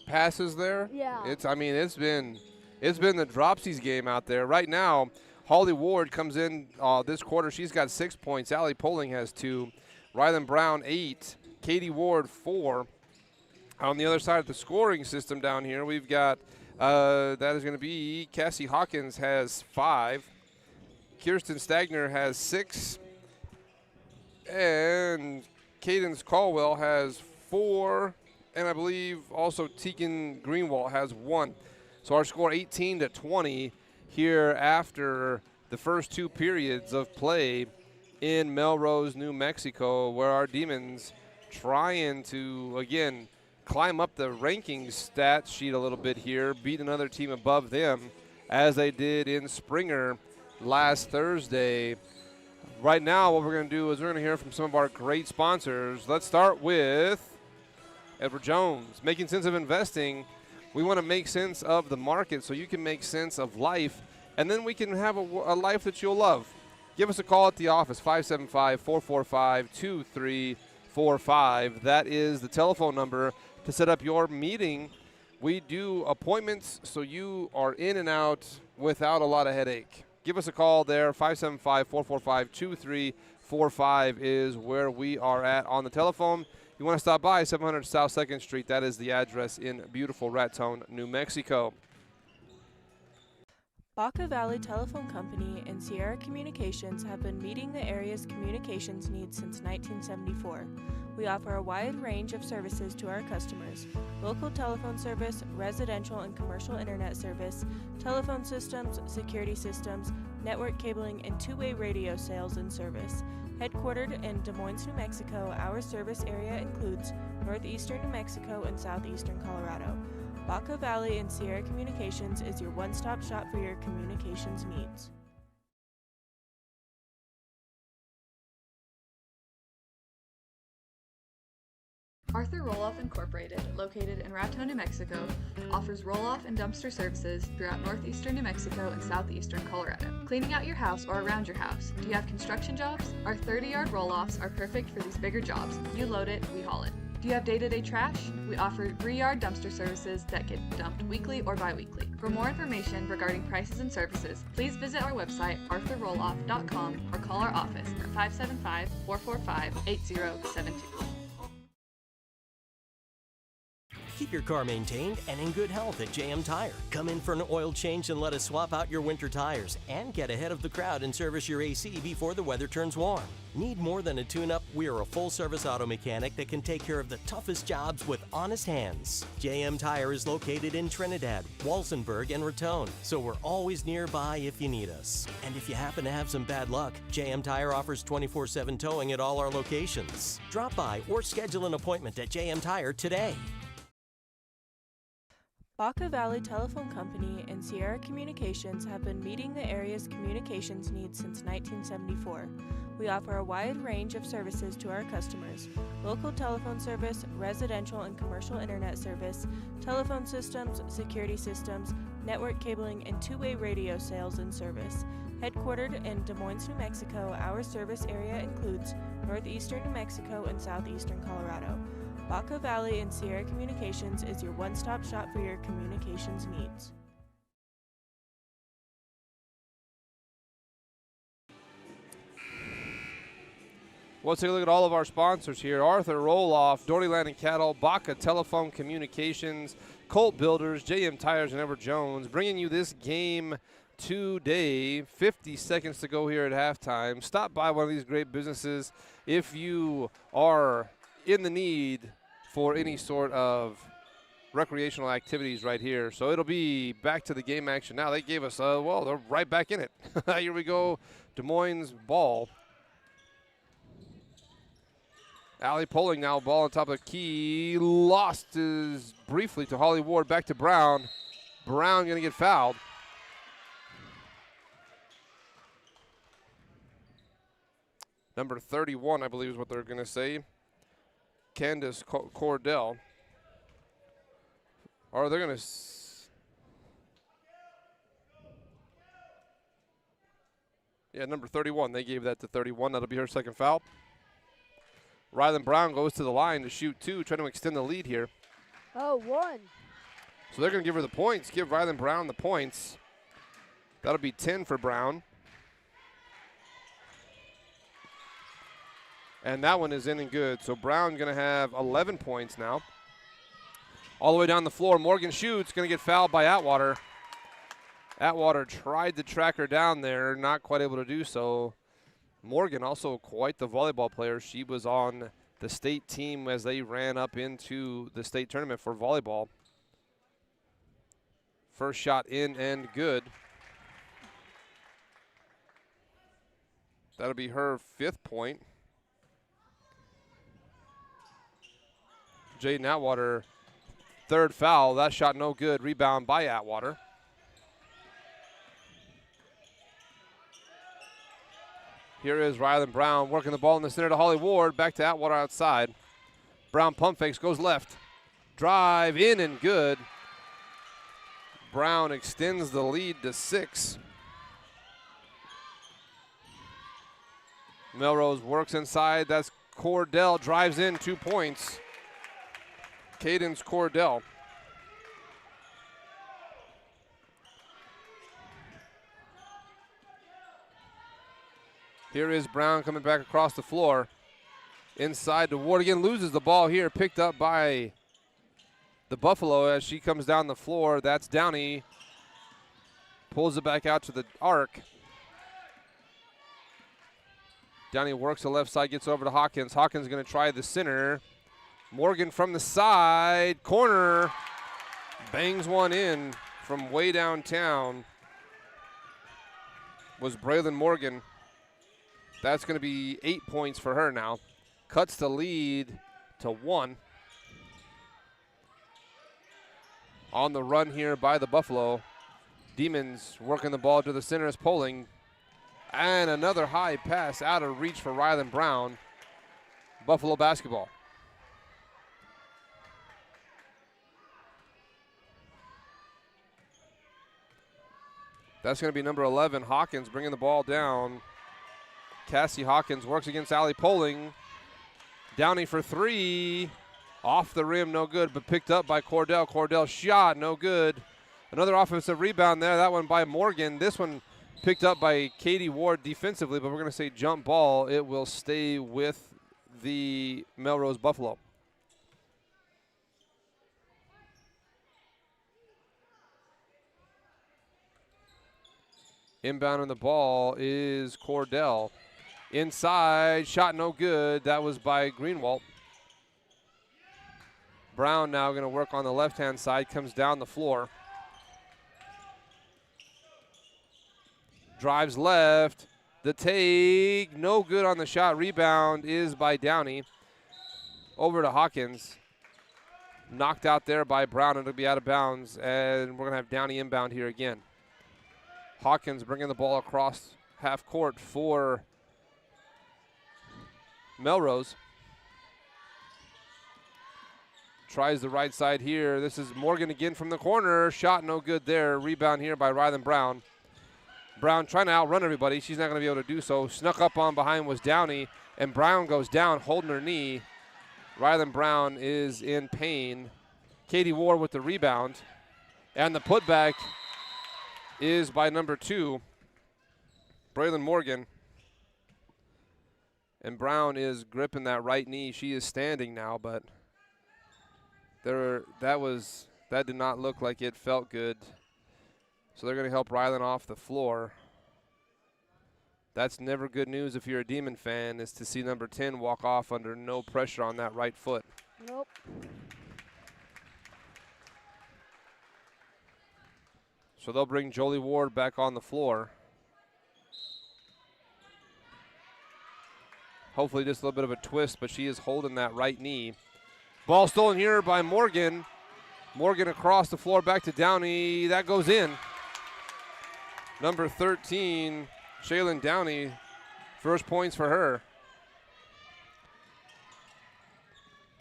Passes there.
Yeah.
It's been the dropsies game out there right now. Holly Ward comes in this quarter. She's got 6 points. Allie Poling has 2. Rylan Brown 8. Katie Ward 4. On the other side of the scoring system down here, we've got that is going to be Cassie Hawkins has 5. Kirsten Stagner has 6. And Cadence Caldwell has 4. And I believe also Tegan Greenwald has 1. So our score 18-20 here after the first 2 periods of play in Melrose, New Mexico, where our Demons trying to, again, climb up the rankings stat sheet a little bit here, beat another team above them as they did in Springer last Thursday. Right now, what we're going to do is we're going to hear from some of our great sponsors. Let's start with Edward Jones. Making sense of investing. We want to make sense of the market so you can make sense of life, and then we can have a life that you'll love. Give us a call at the office, 575-445-2345. That is the telephone number to set up your meeting. We do appointments so you are in and out without a lot of headache. Give us a call there, 575-445-2345 is where we are at on the telephone. You want to stop by 700 South 2nd Street. That is the address in beautiful Raton, New Mexico.
Baca Valley Telephone Company and Sierra Communications have been meeting the area's communications needs since 1974. We offer a wide range of services to our customers: local telephone service, residential and commercial internet service, telephone systems, security systems, network cabling, and two-way radio sales and service. Headquartered in Des Moines, New Mexico, our service area includes northeastern New Mexico and southeastern Colorado. Baca Valley and Sierra Communications is your one-stop shop for your communications needs.
Arthur Roll-Off Incorporated, located in Raton, New Mexico, offers roll-off and dumpster services throughout northeastern New Mexico and southeastern Colorado. Cleaning out your house or around your house. Do you have construction jobs? Our 30-yard roll-offs are perfect for these bigger jobs. You load it, we haul it. Do you have day-to-day trash? We offer 3-yard dumpster services that get dumped weekly or bi-weekly. For more information regarding prices and services, please visit our website, arthurrolloff.com, or call our office at 575-445-8072.
Keep your car maintained and in good health at JM Tire. Come in for an oil change and let us swap out your winter tires and get ahead of the crowd and service your AC before the weather turns warm. Need more than a tune-up? We are a full-service auto mechanic that can take care of the toughest jobs with honest hands. JM Tire is located in Trinidad, Walsenburg, and Raton, so we're always nearby if you need us. And if you happen to have some bad luck, JM Tire offers 24/7 towing at all our locations. Drop by or schedule an appointment at JM Tire today.
Baca Valley Telephone Company and Sierra Communications have been meeting the area's communications needs since 1974. We offer a wide range of services to our customers: local telephone service, residential and commercial internet service, telephone systems, security systems, network cabling, and two-way radio sales and service. Headquartered in Des Moines, New Mexico, our service area includes northeastern New Mexico and southeastern Colorado. Baca Valley and Sierra Communications is your one-stop shop for your communications needs.
Well, let's take a look at all of our sponsors here. Arthur Roll-Off, Doherty Land and Cattle, Baca Telephone Communications, Colt Builders, JM Tires, and Edward Jones, bringing you this game today. 50 seconds to go here at halftime. Stop by one of these great businesses if you are in the need for any sort of recreational activities right here. So it'll be back to the game action now. They gave us, well, they're right back in it. Here we go, Des Moines ball. Allie Poling now, ball on top of the key. Lost is briefly to Holly Ward, back to Brown. Brown going to get fouled. Number 31, I believe is what they're going to say. Candace Cordell. Or they're going to... Yeah, number 31. They gave that to 31. That'll be her second foul. Rylan Brown goes to the line to shoot 2, trying to extend the lead here.
Oh, 1.
So they're going to give her the points, give Rylan Brown the points. That'll be 10 for Brown. And that one is in and good. So Brown going to have 11 points now. All the way down the floor, Morgan shoots, going to get fouled by Atwater. Atwater tried to track her down there, not quite able to do so. Morgan, also quite the volleyball player. She was on the state team as they ran up into the state tournament for volleyball. First shot in and good. That'll be her 5th point. Jaden Atwater, 3rd foul. That shot no good. Rebound by Atwater. Here is Rylan Brown working the ball in the center to Holly Ward. Back to Atwater outside. Brown pump fakes, goes left. Drive in and good. Brown extends the lead to 6. Melrose works inside. That's Cordell. Drives in, 2 points. Cadence Cordell. Here is Brown coming back across the floor. Inside to Ward again, loses the ball here, picked up by the Buffalo as she comes down the floor. That's Downey. Pulls it back out to the arc. Downey works the left side, gets over to Hawkins. Hawkins going to try the center. Morgan from the side, corner. Bangs one in from way downtown. Was Braylon Morgan. That's going to be 8 points for her now. Cuts the lead to 1. On the run here by the Buffalo. Demons working the ball to the center is Poling. And another high pass out of reach for Rylan Brown. Buffalo basketball. That's going to be number 11, Hawkins, bringing the ball down. Cassie Hawkins works against Allie Poling. Downey for 3. Off the rim, no good, but picked up by Cordell. Cordell shot, no good. Another offensive rebound there, that one by Morgan. This one picked up by Katie Ward defensively, but we're going to say jump ball. It will stay with the Melrose Buffalo. Inbound on the ball is Cordell. Inside, shot no good. That was by Greenwald. Brown now going to work on the left-hand side, comes down the floor. Drives left. The take, no good on the shot. Rebound is by Downey. Over to Hawkins. Knocked out there by Brown. It'll be out of bounds, and we're going to have Downey inbound here again. Hawkins bringing the ball across half court for Melrose. Tries the right side here. This is Morgan again from the corner. Shot no good there. Rebound here by Rylan Brown. Brown trying to outrun everybody. She's not going to be able to do so. Snuck up on behind was Downey, and Brown goes down holding her knee. Rylan Brown is in pain. Katie Ward with the rebound. And the putback is by number 2, Braylon Morgan. And Brown is gripping that right knee. She is standing now, but that did not look like it felt good. So they're going to help Rylan off the floor. That's never good news if you're a Demon fan, is to see number 10 walk off under no pressure on that right foot.
Nope.
So they'll bring Jolie Ward back on the floor. Hopefully just a little bit of a twist, but she is holding that right knee. Ball stolen here by Morgan. Morgan across the floor back to Downey. That goes in. Number 13, Shaylin Downey, first points for her.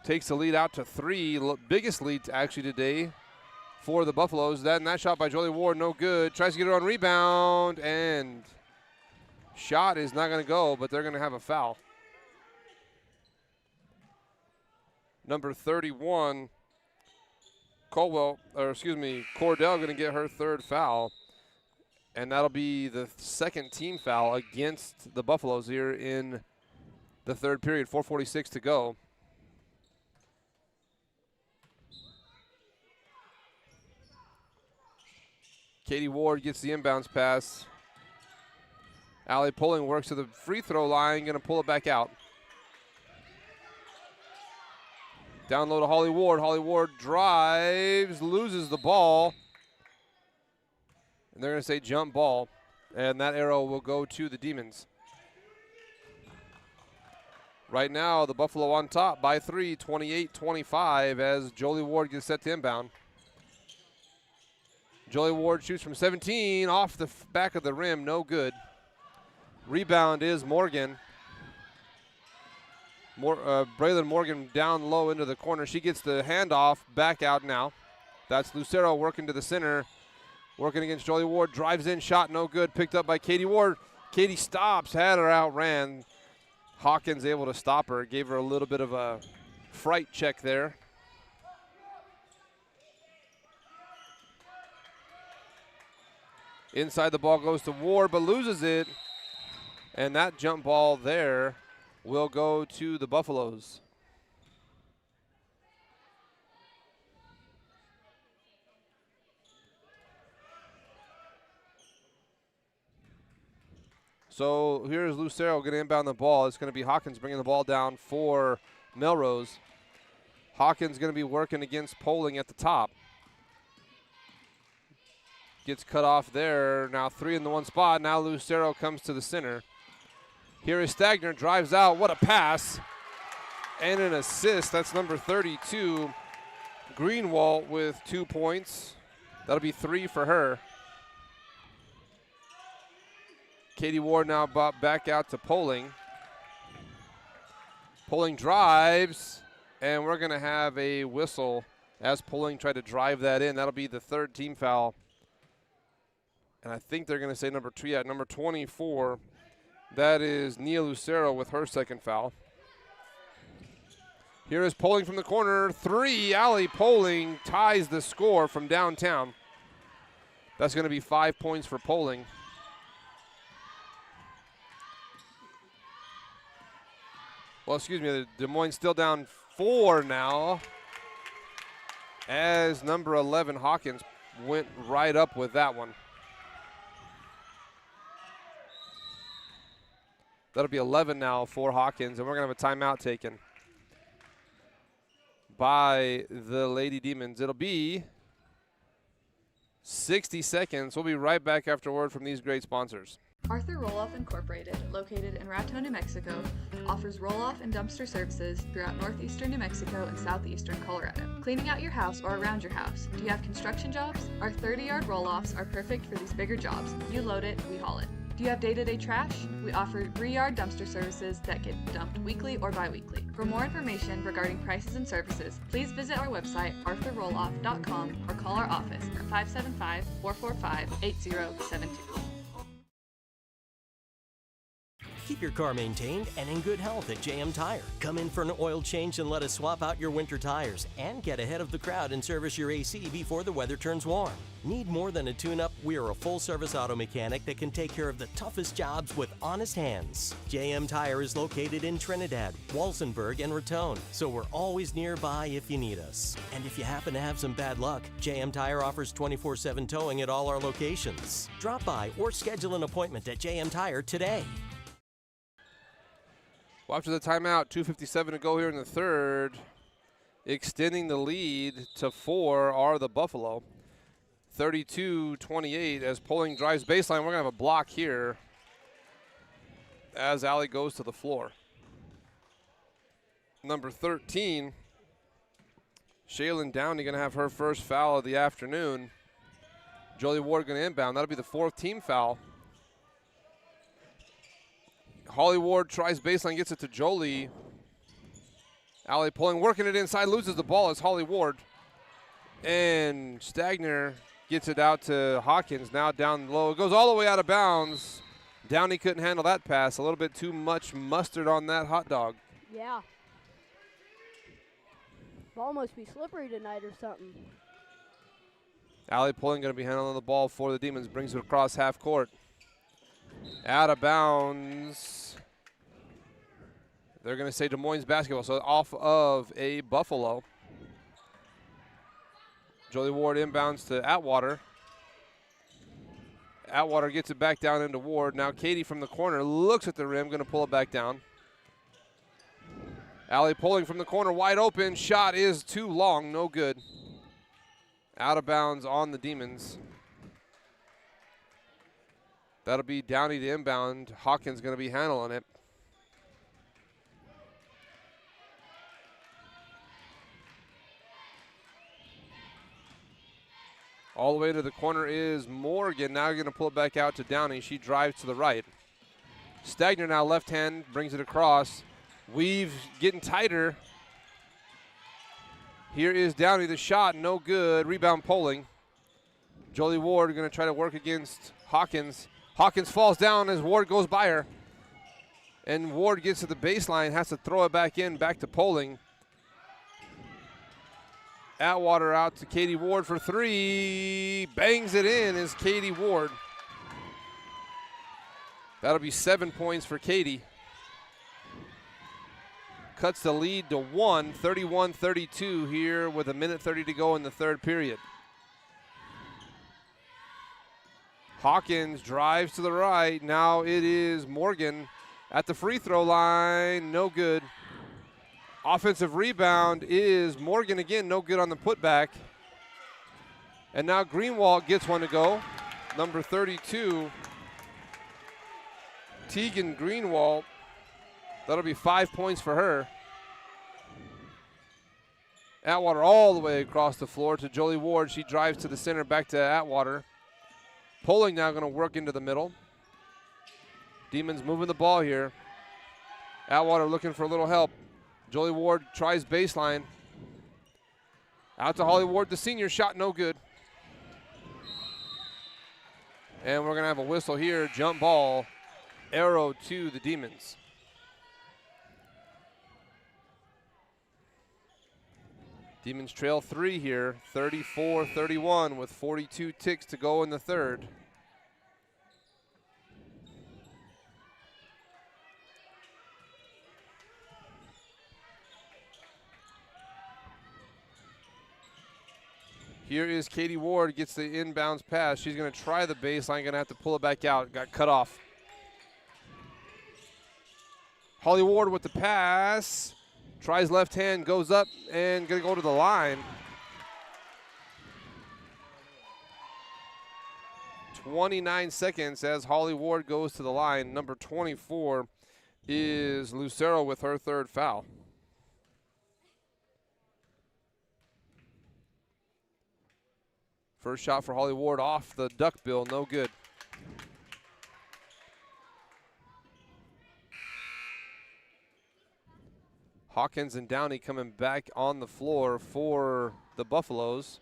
Takes the lead out to 3, biggest lead actually today for the Buffaloes. That shot by Jolie Ward, no good. Tries to get her on rebound, and shot is not going to go, but they're going to have a foul. Number 31, Cordell going to get her third foul, and that'll be the second team foul against the Buffaloes here in the third period. 4:46 to go. Katie Ward gets the inbounds pass. Allie Poling works to the free throw line, going to pull it back out. Down low to Holly Ward. Holly Ward drives, loses the ball. And they're going to say jump ball. And that arrow will go to the Demons. Right now, the Buffalo on top by 3, 28-25, as Jolie Ward gets set to inbound. Jolie Ward shoots from 17, off the back of the rim, no good. Rebound is Morgan. Braylon Morgan down low into the corner. She gets the handoff, back out now. That's Lucero working to the center. Working against Jolie Ward, drives in, shot no good. Picked up by Katie Ward. Katie stops, had her outran. Hawkins able to stop her, gave her a little bit of a fright check there. Inside the ball goes to Ward, but loses it. And that jump ball there will go to the Buffaloes. So here's Lucero going to inbound the ball. It's going to be Hawkins bringing the ball down for Melrose. Hawkins going to be working against Poling at the top. Gets cut off there. Now 3 in the one spot. Now Lucero comes to the center. Here is Stagner, drives out. What a pass. And an assist. That's number 32. Greenwald with 2 points. That'll be 3 for her. Katie Ward now back out to Poling. Poling drives, and we're going to have a whistle as Poling tried to drive that in. That'll be the third team foul. And I think they're going to say number 24. That is Nia Lucero with her second foul. Here is Poling from the corner. 3, Allie Poling ties the score from downtown. That's going to be 5 points for Poling. Well, excuse me, Des Moines still down 4 now, as number 11, Hawkins, went right up with that one. That'll be 11 now for Hawkins, and we're going to have a timeout taken by the Lady Demons. It'll be 60 seconds. We'll be right back after word from these great sponsors.
Arthur Roll-Off Incorporated, located in Raton, New Mexico, offers roll-off and dumpster services throughout northeastern New Mexico and southeastern Colorado. Cleaning out your house or around your house. Do you have construction jobs? Our 30-yard roll-offs are perfect for these bigger jobs. You load it, we haul it. Do you have day-to-day trash? We offer 3-yard dumpster services that get dumped weekly or bi-weekly. For more information regarding prices and services, please visit our website, arthurrolloff.com, or call our office at 575-445-8072.
Keep your car maintained and in good health at JM Tire. Come in for an oil change and let us swap out your winter tires and get ahead of the crowd and service your AC before the weather turns warm. Need more than a tune-up? We are a full-service auto mechanic that can take care of the toughest jobs with honest hands. JM Tire is located in Trinidad, Walsenburg, and Raton, so we're always nearby if you need us. And if you happen to have some bad luck, JM Tire offers 24/7 towing at all our locations. Drop by or schedule an appointment at JM Tire today.
Well, after the timeout, 2:57 to go here in the third. Extending the lead to 4 are the Buffalo. 32-28 as Poling drives baseline. We're going to have a block here as Allie goes to the floor. Number 13, Shaylin Downey going to have her first foul of the afternoon. Jolie Ward going to inbound. That'll be the 4th team foul. Holly Ward tries baseline, gets it to Jolie. Allie pulling, working it inside, loses the ball. It's Holly Ward. And Stagner gets it out to Hawkins, now down low. It goes all the way out of bounds. Downey couldn't handle that pass. A little bit too much mustard on that hot dog.
Yeah. Ball must be slippery tonight or something.
Allie pulling, going to be handling the ball for the Demons. Brings it across half court. Out of bounds. They're going to say Des Moines basketball, so off of a Buffalo. Jolie Ward inbounds to Atwater. Atwater gets it back down into Ward. Now Katie from the corner looks at the rim, going to pull it back down. Allie pulling from the corner, wide open. Shot is too long, no good. Out of bounds on the Demons. That'll be Downey to inbound. Hawkins going to be handling it. All the way to the corner is Morgan. Now going to pull it back out to Downey. She drives to the right. Stagner now left hand, brings it across. Weave getting tighter. Here is Downey, the shot, no good. Rebound Poling. Jolie Ward going to try to work against Hawkins. Hawkins falls down as Ward goes by her. And Ward gets to the baseline, has to throw it back in, back to Poling. Atwater out to Katie Ward for 3. Bangs it in is Katie Ward. That'll be 7 points for Katie. Cuts the lead to 1, 31-32 here with 1:30 to go in the third period. Hawkins drives to the right. Now it is Morgan at the free throw line. No good. Offensive rebound is Morgan again. No good on the putback. And now Greenwald gets one to go. Number 32, Tegan Greenwald. That'll be 5 points for her. Atwater all the way across the floor to Jolie Ward. She drives to the center, back to Atwater. Poling now going to work into the middle. Demons moving the ball here. Atwater looking for a little help. Jolie Ward tries baseline. Out to Holly Ward, the senior, shot no good. And we're going to have a whistle here. Jump ball, arrow to the Demons. Demons trail 3 here, 34-31 with 42 ticks to go in the third. Here is Katie Ward, gets the inbounds pass. She's going to try the baseline, going to have to pull it back out. Got cut off. Holly Ward with the pass. Tries left hand, goes up, and going to go to the line. 29 seconds as Holly Ward goes to the line. Number 24 is Lucero with her third foul. First shot for Holly Ward off the duckbill, no good. Hawkins and Downey coming back on the floor for the Buffaloes.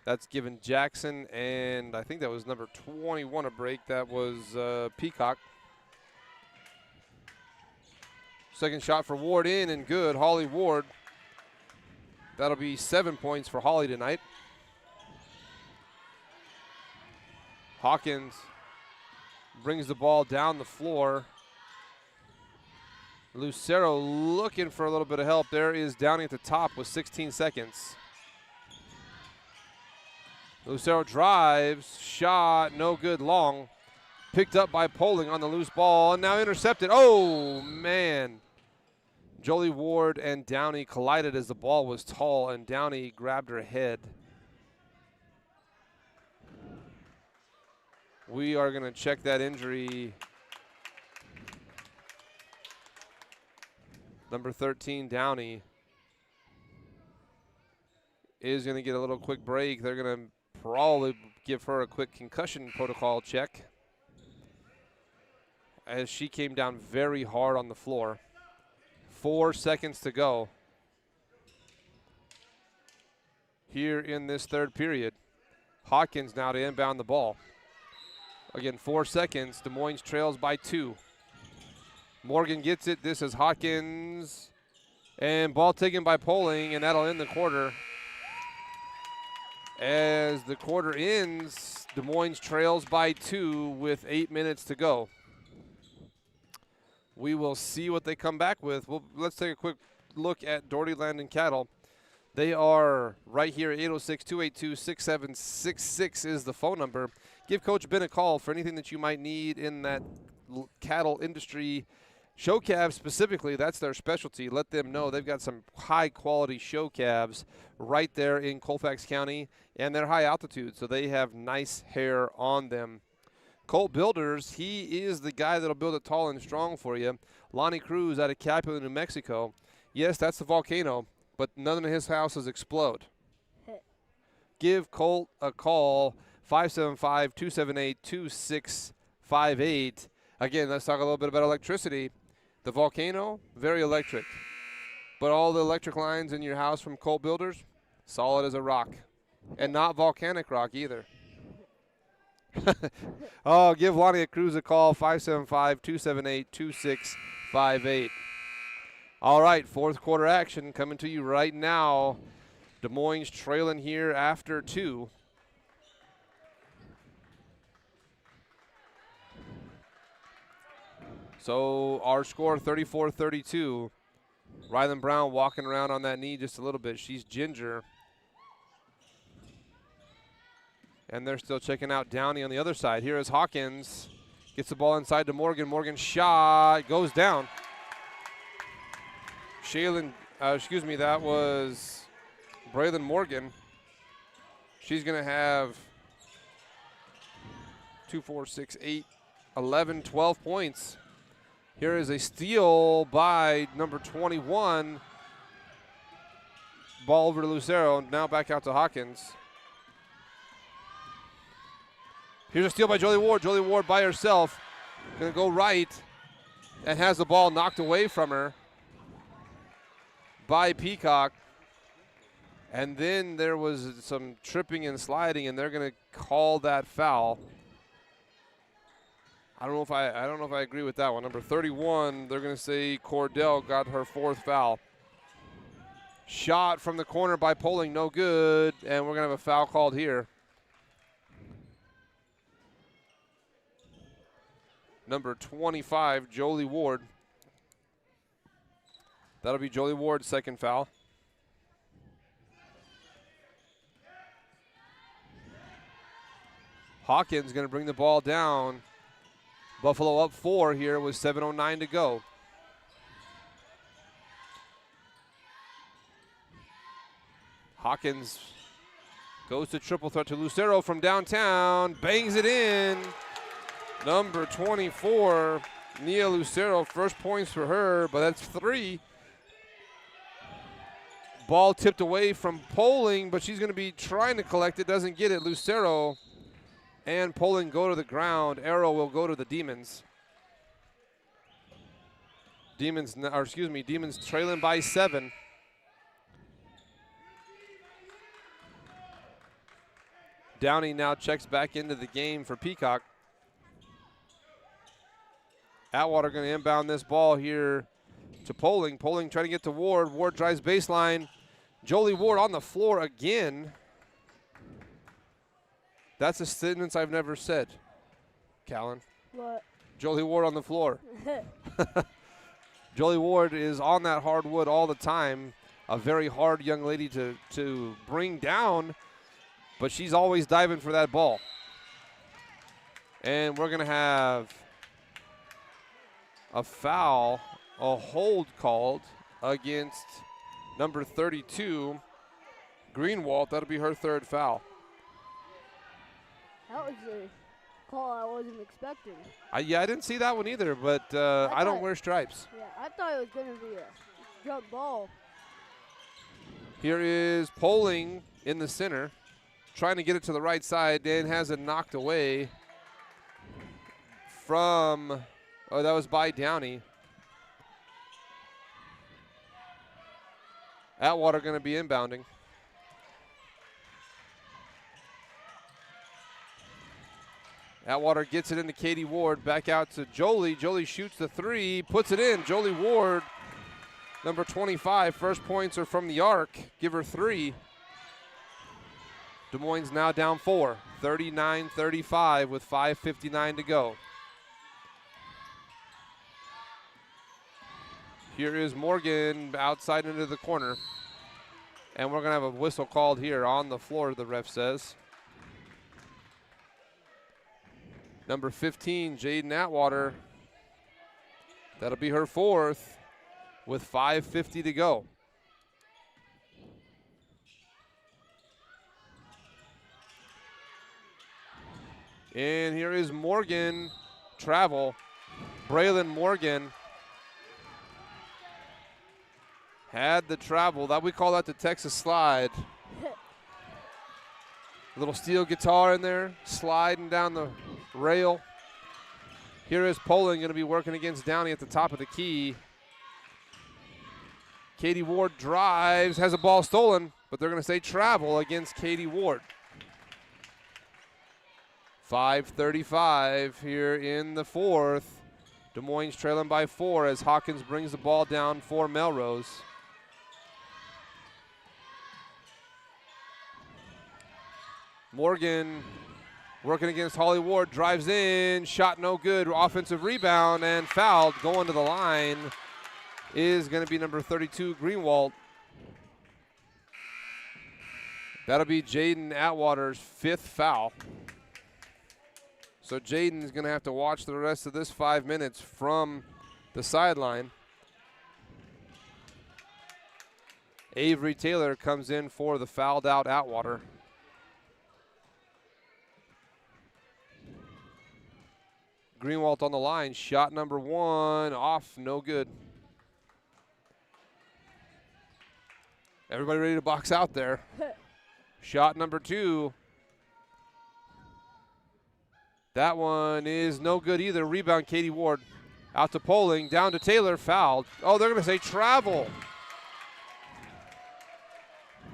That's given Jackson and I think that was number 21 a break. That was Peacock. Second shot for Ward in and good. Holly Ward. That'll be 7 points for Holly tonight. Hawkins brings the ball down the floor. Lucero looking for a little bit of help. There is Downey at the top with 16 seconds. Lucero drives, shot, no good, long. Picked up by Poling on the loose ball and now intercepted. Oh, man. Jolie Ward and Downey collided as the ball was tall and Downey grabbed her head. We are going to check that injury. Number 13, Downey, is going to get a little quick break. They're going to probably give her a quick concussion protocol check as she came down very hard on the floor. 4 seconds to go here in this third period. Hawkins now to inbound the ball. Again, 4 seconds. Des Moines trails by 2. Morgan gets it. This is Hawkins. And ball taken by Poling, and that'll end the quarter. As the quarter ends, Des Moines trails by 2 with 8 minutes to go. We will see what they come back with. Let's take a quick look at Doherty Land and Cattle. They are right here at 806-282-6766 is the phone number. Give Coach Ben a call for anything that you might need in that cattle industry. Show calves specifically, that's their specialty. Let them know they've got some high-quality show calves right there in Colfax County, and they're high altitude, so they have nice hair on them. Colt Builders, he is the guy that'll build it tall and strong for you. Lonnie Cruz out of Capital, New Mexico. Yes, that's the volcano, but none of his houses explode. Give Colt a call, 575-278-2658. Again, let's talk a little bit about electricity. The volcano, very electric. But all the electric lines in your house from Colt Builders, solid as a rock. And not volcanic rock either. Oh, give Lonnie Cruz a call, 575-278-2658. All right, fourth quarter action coming to you right now. Des Moines trailing here after 2. So our score, 34-32. Rylan Brown walking around on that knee just a little bit. She's ginger. And they're still checking out Downey on the other side. Here is Hawkins. Gets the ball inside to Morgan. Morgan shot. Goes down. That was Braylon Morgan. She's going to have 2, 4, 6, 8, 11, 12 points. Here is a steal by number 21. Ball over to Lucero. Now back out to Hawkins. Here's a steal by Jolie Ward. Jolie Ward by herself. Going to go right and has the ball knocked away from her by Peacock. And then there was some tripping and sliding, and they're going to call that foul. I don't know if I agree with that one. Number 31, they're going to say Cordell got her 4th foul. Shot from the corner by Poling, no good, and we're going to have a foul called here. Number 25, Jolie Ward. That'll be Jolie Ward's 2nd foul. Hawkins going to bring the ball down. Buffalo up 4 here with 7:09 to go. Hawkins goes to triple threat to Lucero from downtown, bangs it in. Number 24, Nia Lucero, first points for her, but that's 3. Ball tipped away from Poling, but she's going to be trying to collect it, doesn't get it. Lucero and Poling go to the ground. Arrow will go to the Demons. Demons trailing by 7. Downey now checks back into the game for Peacock. Atwater going to inbound this ball here to Poling. Poling trying to get to Ward. Ward drives baseline. Jolie Ward on the floor again. That's a sentence I've never said, Callan.
What?
Jolie Ward on the floor. Jolie Ward is on that hardwood all the time. A very hard young lady to bring down, but she's always diving for that ball. And we're going to have a foul, a hold called against number 32, Greenwald. That'll be her 3rd foul.
That was a call I wasn't expecting.
I didn't see that one either, but I don't wear stripes.
Yeah, I thought it was going to be a Jump ball.
Here is Poling in the center, trying to get it to the right side. Dan has it knocked away from, oh, that was by Downey. Atwater going to be inbounding. Atwater gets it into Katie Ward, back out to Jolie. Jolie shoots the three, puts it in. Jolie Ward, number 25, first points are from the arc. Give her 3. Des Moines now down 4, 39-35 with 5:59 to go. Here is Morgan outside into the corner. And we're going to have a whistle called here on the floor, the ref says. Number 15, Jaden Atwater. That'll be her 4th with 5:50 to go. And here is Morgan, travel. Braylon Morgan had the travel. That we call that the Texas slide. A little steel guitar in there, sliding down the rail. Here is Poling going to be working against Downey at the top of the key. Katie Ward drives, has a ball stolen, but they're going to say travel against Katie Ward. 5:35 here in the 4th. Des Moines trailing by 4 as Hawkins brings the ball down for Melrose. Morgan working against Holly Ward, drives in, shot no good, offensive rebound and fouled. Going to the line is going to be number 32, Greenwald. That'll be Jaden Atwater's 5th foul. So Jaden is going to have to watch the rest of this 5 minutes from the sideline. Avery Taylor comes in for the fouled out Atwater. Greenwald on the line, shot number 1, off, no good. Everybody ready to box out there. Shot number 2. That one is no good either. Rebound, Katie Ward. Out to Poling, down to Taylor, fouled. Oh, they're going to say travel.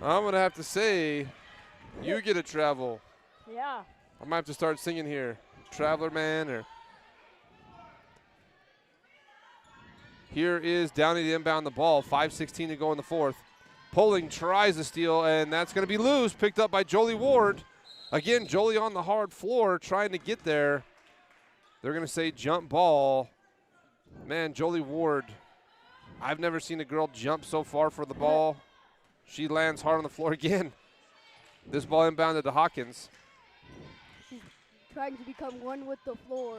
I'm going to have to say, you get a travel.
Yeah.
I might have to start singing here. Traveler Man or... Here is Downey to inbound the ball. 5:16 to go in the 4th. Poling tries to steal, and that's going to be loose. Picked up by Jolie Ward. Again, Jolie on the hard floor trying to get there. They're going to say jump ball. Man, Jolie Ward, I've never seen a girl jump so far for the ball. She lands hard on the floor again. This ball inbounded to Hawkins.
She's trying to become one with the floor.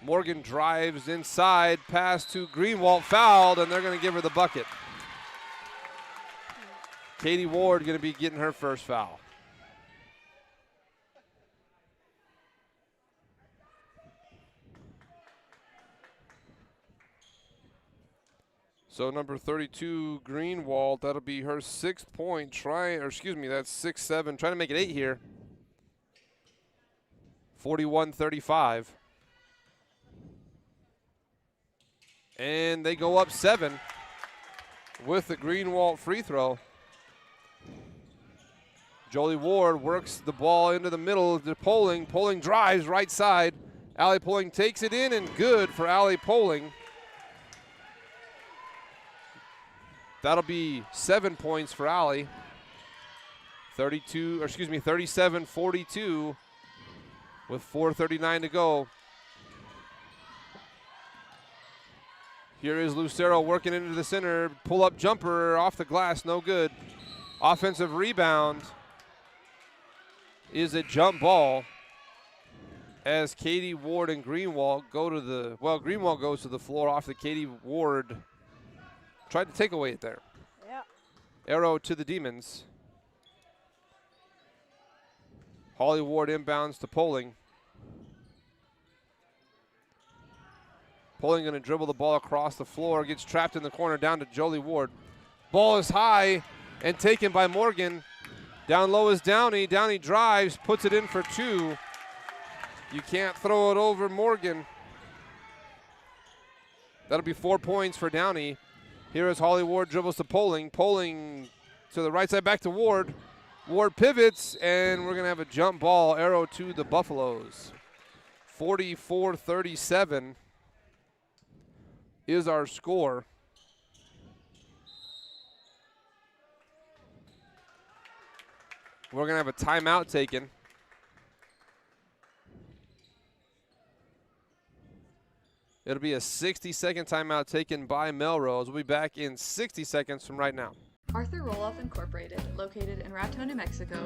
Morgan drives inside, pass to Greenwald, fouled, and they're going to give her the bucket. Katie Ward going to be getting her first foul. So number 32, Greenwald, that'll be her 6th point. That's 6-7, trying to make it 8 here. 41-35. And they go up 7 with the Greenwald free throw. Jolie Ward works the ball into the middle to Poling. Poling drives right side. Allie Poling takes it in and good for Allie Poling. That'll be 7 points for Allie. 37-42 with 4:39 to go. Here is Lucero working into the center. Pull-up jumper off the glass, no good. Offensive rebound is a jump ball as Katie Ward and Greenwald go to the, Greenwald goes to the floor off the Katie Ward. Tried to take away it there.
Yeah.
Arrow to the Demons. Holly Ward inbounds to Poling. Poling going to dribble the ball across the floor, gets trapped in the corner down to Jolie Ward. Ball is high and taken by Morgan. Down low is Downey. Downey drives, puts it in for two. You can't throw it over Morgan. That'll be 4 points for Downey. Here is Holly Ward, dribbles to Poling. Poling to the right side, back to Ward. Ward pivots, and we're going to have a jump ball arrow to the Buffaloes. 44-37 is our score. We're going to have a timeout taken. It'll be a 60-second timeout taken by Melrose. We'll be back in 60 seconds from right now.
Arthur Roll-Off Incorporated, located in Raton, New Mexico,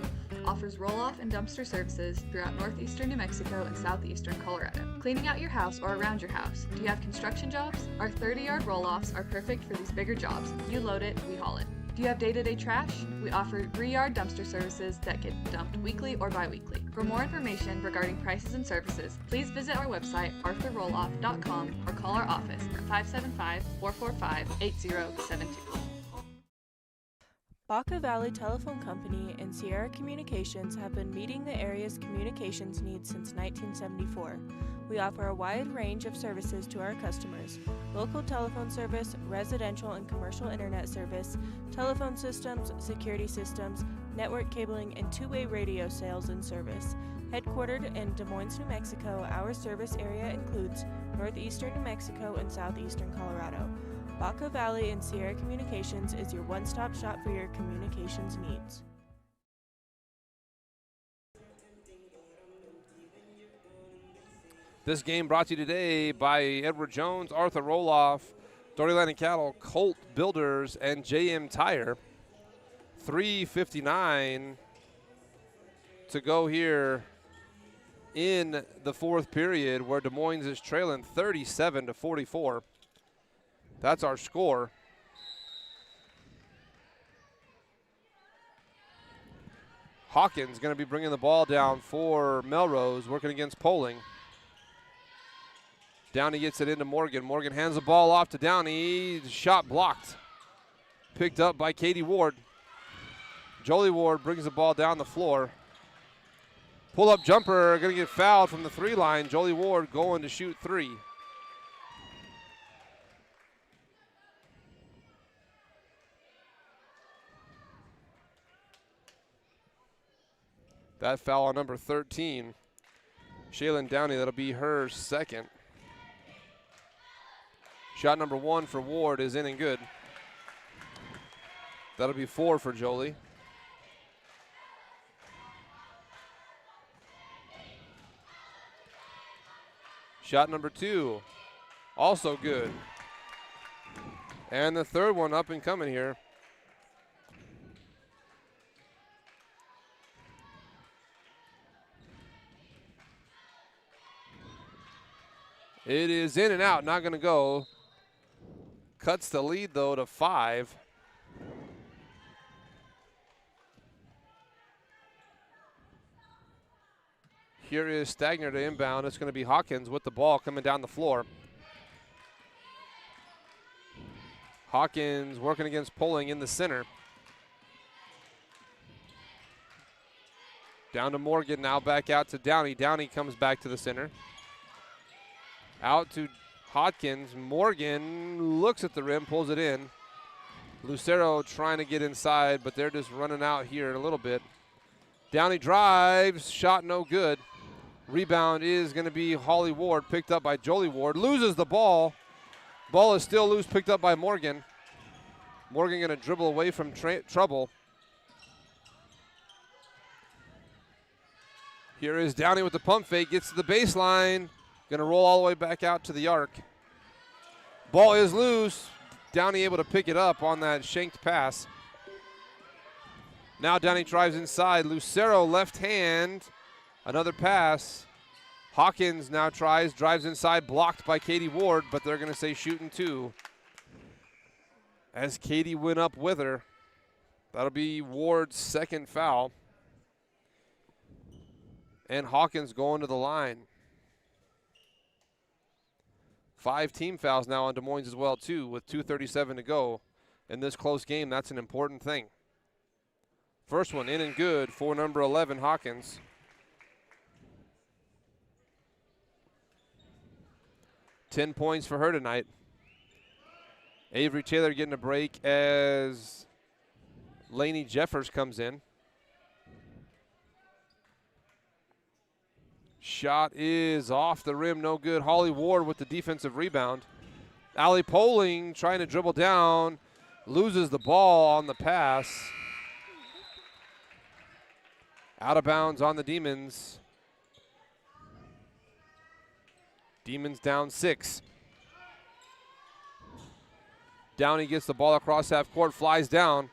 offers roll-off and dumpster services throughout northeastern New Mexico and southeastern Colorado. Cleaning out your house or around your house. Do you have construction jobs? Our 30-yard roll-offs are perfect for these bigger jobs. You load it, we haul it. Do you have day-to-day trash? We offer 3-yard dumpster services that get dumped weekly or bi-weekly. For more information regarding prices and services, please visit our website, arthurrolloff.com, or call our office at 575-445-8072.
Baca Valley Telephone Company and Sierra Communications have been meeting the area's communications needs since 1974. We offer a wide range of services to our customers: local telephone service, residential and commercial internet service, telephone systems, security systems, network cabling, and two-way radio sales and service. Headquartered in Des Moines, New Mexico, our service area includes northeastern New Mexico and southeastern Colorado. Baca Valley and Sierra Communications is your one-stop shop for your communications needs.
This game brought to you today by Edward Jones, Arthur Roloff, Doherty Land and Cattle, Colt Builders, and JM Tire. 3:59 to go here in the fourth period, where Des Moines is trailing 37-44. That's our score. Hawkins going to be bringing the ball down for Melrose, working against Poling. Downey gets it into Morgan. Morgan hands the ball off to Downey. Shot blocked. Picked up by Katie Ward. Jolie Ward brings the ball down the floor. Pull-up jumper, going to get fouled from the three line. Jolie Ward going to shoot three. That foul on number 13. Shaylin Downey, that'll be her second. Shot number one for Ward is in and good. That'll be 4 for Jolie. Shot number 2, also good. And the third one up and coming here. It is in and out, not going to go. Cuts the lead, though, to 5. Here is Stagner to inbound. It's going to be Hawkins with the ball coming down the floor. Hawkins working against Poling in the center. Down to Morgan, now back out to Downey. Downey comes back to the center. Out to Hawkins. Morgan looks at the rim, pulls it in. Lucero trying to get inside, but they're just running out here in a little bit. Downey drives, shot no good. Rebound is going to be Holly Ward, picked up by Jolie Ward. Loses the ball. Ball is still loose, picked up by Morgan. Morgan going to dribble away from trouble. Here is Downey with the pump fake, gets to the baseline. Going to roll all the way back out to the arc. Ball is loose. Downey able to pick it up on that shanked pass. Now Downey drives inside. Lucero left hand. Another pass. Hawkins now drives inside, blocked by Katie Ward, but they're going to say shooting 2. As Katie went up with her. That'll be Ward's second foul. And Hawkins going to the line. 5 team fouls now on Des Moines as well, too, with 2:37 to go in this close game. That's an important thing. First one in and good for number 11, Hawkins. Ten points for her tonight. Avery Taylor getting a break as Lainey Jeffers comes in. Shot is off the rim, no good. Holly Ward with the defensive rebound. Allie Poling trying to dribble down, loses the ball on the pass. Out of bounds on the Demons. Demons down 6. Downey gets the ball across half court, flies down.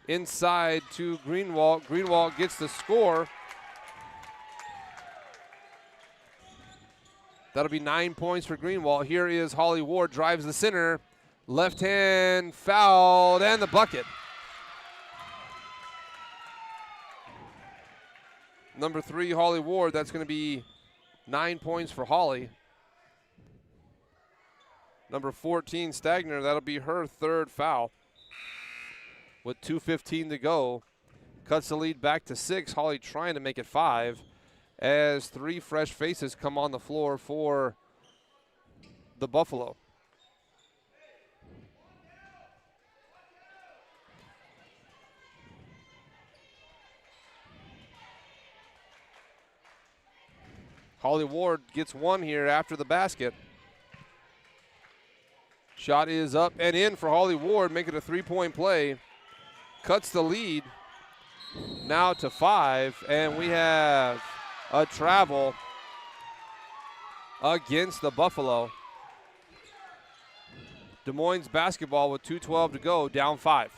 Inside to Greenwald. Greenwald gets the score. That'll be 9 points for Greenwald. Here is Holly Ward, drives the center. Left hand fouled, and the bucket. Number 3, Holly Ward. That's going to be 9 points for Holly. Number 14, Stagner. That'll be her 3rd foul. With 2:15 to go. Cuts the lead back to 6. Holly trying to make it 5. As 3 fresh faces come on the floor for the Buffalo. Holly Ward gets one here after the basket. Shot is up and in for Holly Ward, making a 3-point play. Cuts the lead now to 5, and we have a travel against the Buffalo. Des Moines basketball with 2:12 to go, down 5.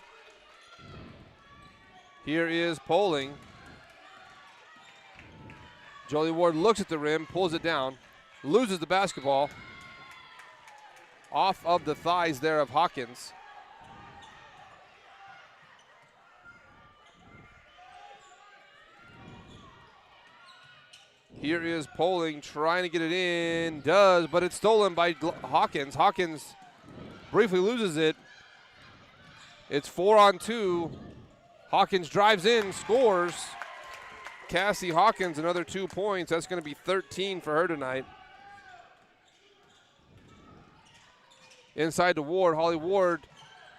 Here is Poling. Jolie Ward looks at the rim, pulls it down, loses the basketball. Off of the thighs there of Hawkins. Here is Poling trying to get it in, does, but it's stolen by Hawkins. Hawkins briefly loses it. It's 4-on-2. Hawkins drives in, scores. Cassie Hawkins, another 2 points. That's going to be 13 for her tonight. Inside to Ward. Holly Ward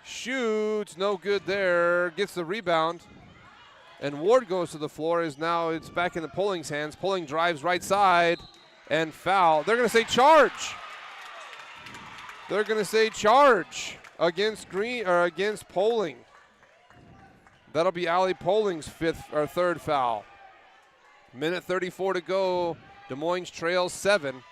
shoots, no good there. Gets the rebound. And Ward goes to the floor as now it's back in the Poling's hands. Poling drives right side and foul. They're going to say charge. They're going to say charge against against Poling. That'll be Allie Poling's 3rd foul. Minute 34 to go. Des Moines trails 7.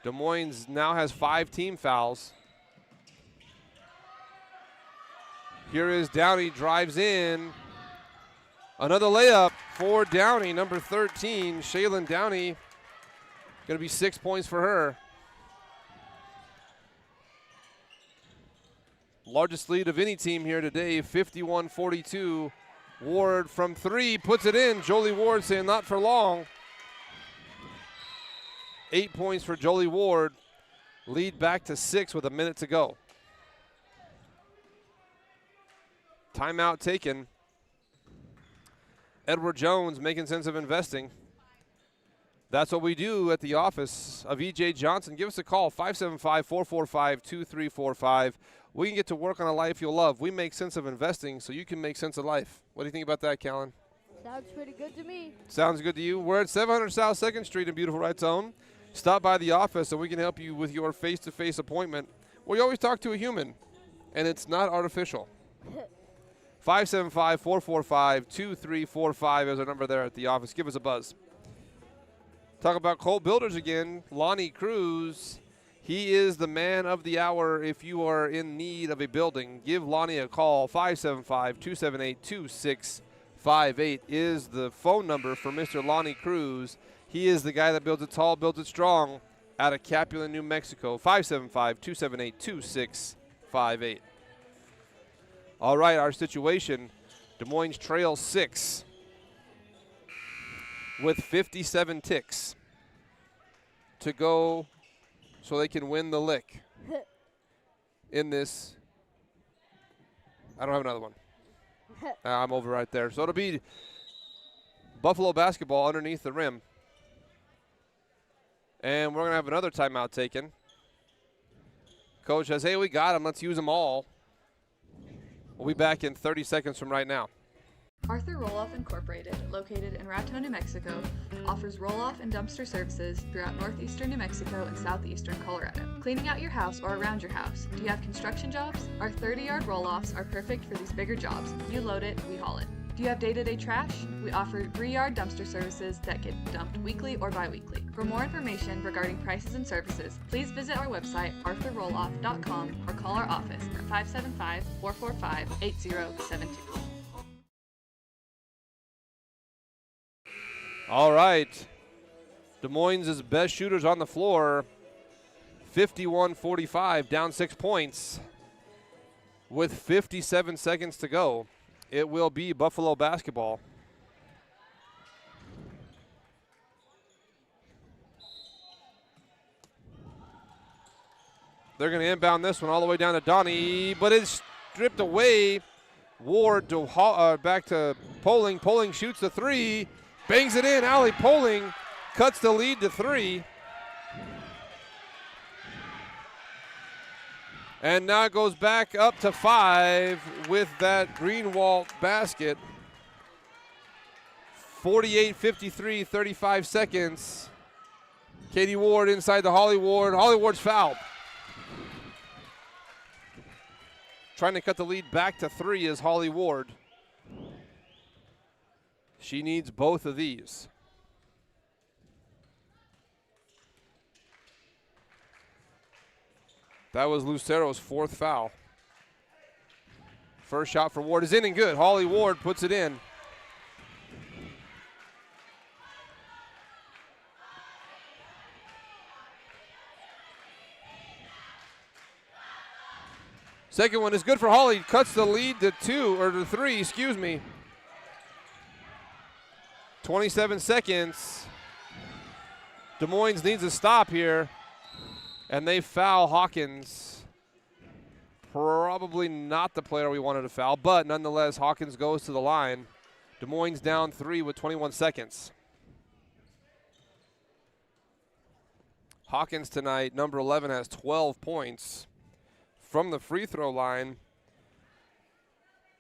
Des Moines now has 5 team fouls. Here is Downey, drives in. Another layup for Downey, number 13, Shaylin Downey. Going to be 6 points for her. Largest lead of any team here today, 51-42. Ward from 3, puts it in. Jolie Ward saying not for long. 8 points for Jolie Ward. Lead back to 6 with a minute to go. Timeout taken. Edward Jones making sense of investing. That's what we do at the office of E.J. Johnson. Give us a call, 575-445-2345. We can get to work on a life you'll love. We make sense of investing so you can make sense of life. What do you think about that, Callan?
Sounds pretty good to me.
Sounds good to you. We're at 700 South 2nd Street in beautiful Wright Zone. Stop by the office and we can help you with your face-to-face appointment. We always talk to a human, and it's not artificial. 575-445-2345 is our number there at the office. Give us a buzz. Talk about Colt Builders again. Lonnie Cruz, he is the man of the hour if you are in need of a building. Give Lonnie a call. 575-278-2658 is the phone number for Mr. Lonnie Cruz. He is the guy that builds it tall, builds it strong out of Capulan, New Mexico. 575-278-2658. All right, our situation, Des Moines trails 6. with 57 ticks to go so they can win the lick in this. I don't have another one. I'm over right there. So it'll be Buffalo basketball underneath the rim. And we're going to have another timeout taken. Coach says, hey, we got them. Let's use them all. We'll be back in 30 seconds from right now.
Arthur Roll-Off Incorporated, located in Raton, New Mexico, offers roll-off and dumpster services throughout northeastern New Mexico and southeastern Colorado. Cleaning out your house or around your house. Do you have construction jobs? Our 30-yard roll-offs are perfect for these bigger jobs. You load it, we haul it. Do you have day-to-day trash? We offer 3-yard dumpster services that get dumped weekly or bi-weekly. For more information regarding prices and services, please visit our website, arthurrolloff.com, or call our office at 575-445-8072.
All right. Des Moines' best shooters on the floor, 51-45, down 6 points with 57 seconds to go. It will be Buffalo basketball. They're going to inbound this one all the way down to Donnie, but it's stripped away. Ward to back to Poling. Poling shoots the three, bangs it in. Allie Poling cuts the lead to 3. And now it goes back up to 5 with that Greenwald basket. 48-53, 35 seconds. Katie Ward inside to Holly Ward. Holly Ward's fouled. Trying to cut the lead back to 3 is Holly Ward. She needs both of these. That was Lucero's 4th foul. First shot for Ward is in and good. Holly Ward puts it in. Second one is good for Holly. Cuts the lead to 3, excuse me. 27 seconds. Des Moines needs a stop here. And they foul Hawkins. Probably not the player we wanted to foul, but nonetheless, Hawkins goes to the line. Des Moines down 3 with 21 seconds. Hawkins tonight, number 11, has 12 points. From the free throw line,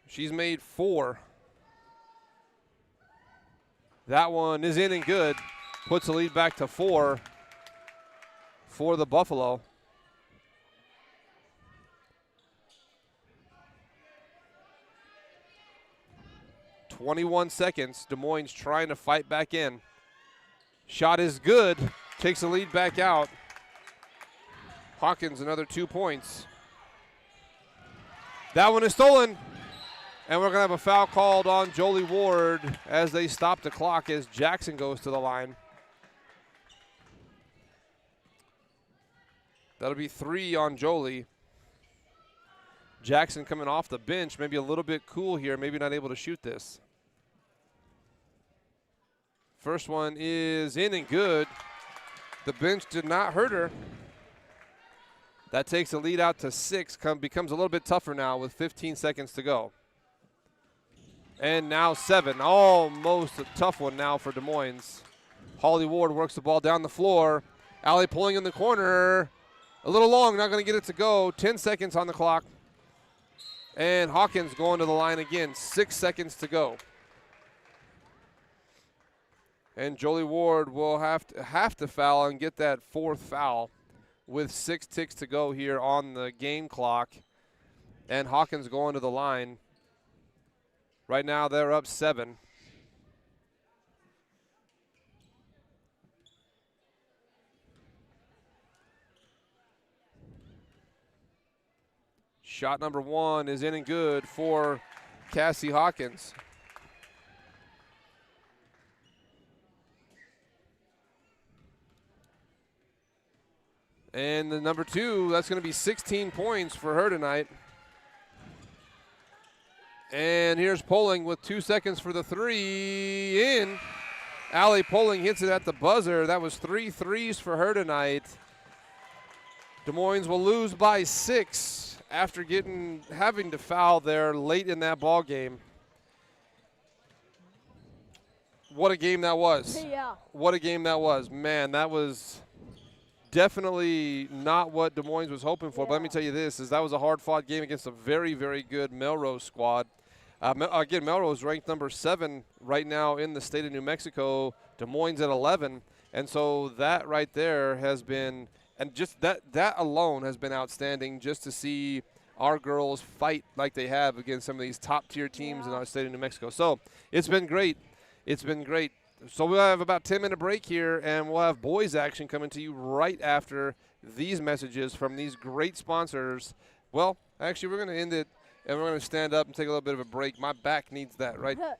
she's made 4. That one is in and good. Puts the lead back to 4 for the Buffalo. "21 seconds. Des Moines trying to fight back in. Shot is good. Takes the lead back out. Hawkins another 2 points. That one is stolen. And we're going to have a foul called on Jolie Ward as they stop the clock as Jackson goes to the line. That'll be 3 on Jolie. Jackson coming off the bench, maybe a little bit cool here, maybe not able to shoot this. First one is in and good. The bench did not hurt her. That takes the lead out to 6, becomes a little bit tougher now with 15 seconds to go. And now 7, almost a tough one now for Des Moines. Holly Ward works the ball down the floor. Allie pulling in the corner. A little long, not going to get it to go. 10 seconds on the clock. And Hawkins going to the line again. 6 seconds to go. And Jolie Ward will have to foul and get that 4th foul with 6 ticks to go here on the game clock. And Hawkins going to the line. Right now they're up 7. Shot number 1 is in and good for Cassie Hawkins. And the number 2, that's going to be 16 points for her tonight. And here's Poling with 2 seconds for the 3 in. Allie Poling hits it at the buzzer. That was 3 threes for her tonight. Des Moines will lose by 6 after having to foul there late in that ball game. What a game that was.
Yeah.
What a game that was. Man, that was definitely not what Des Moines was hoping for. But let me tell you this, that was a hard-fought game against a very, very good Melrose squad. Again, Melrose ranked number 7 right now in the state of New Mexico. Des Moines at 11. And so that right there has been, and just that alone has been outstanding, just to see our girls fight like they have against some of these top-tier teams in our state of New Mexico. So it's been great. It's been great. So we'll have about a 10-minute break here, and we'll have boys action coming to you right after these messages from these great sponsors. Well, actually, we're going to end it, and we're going to stand up and take a little bit of a break. My back needs that, right? All right.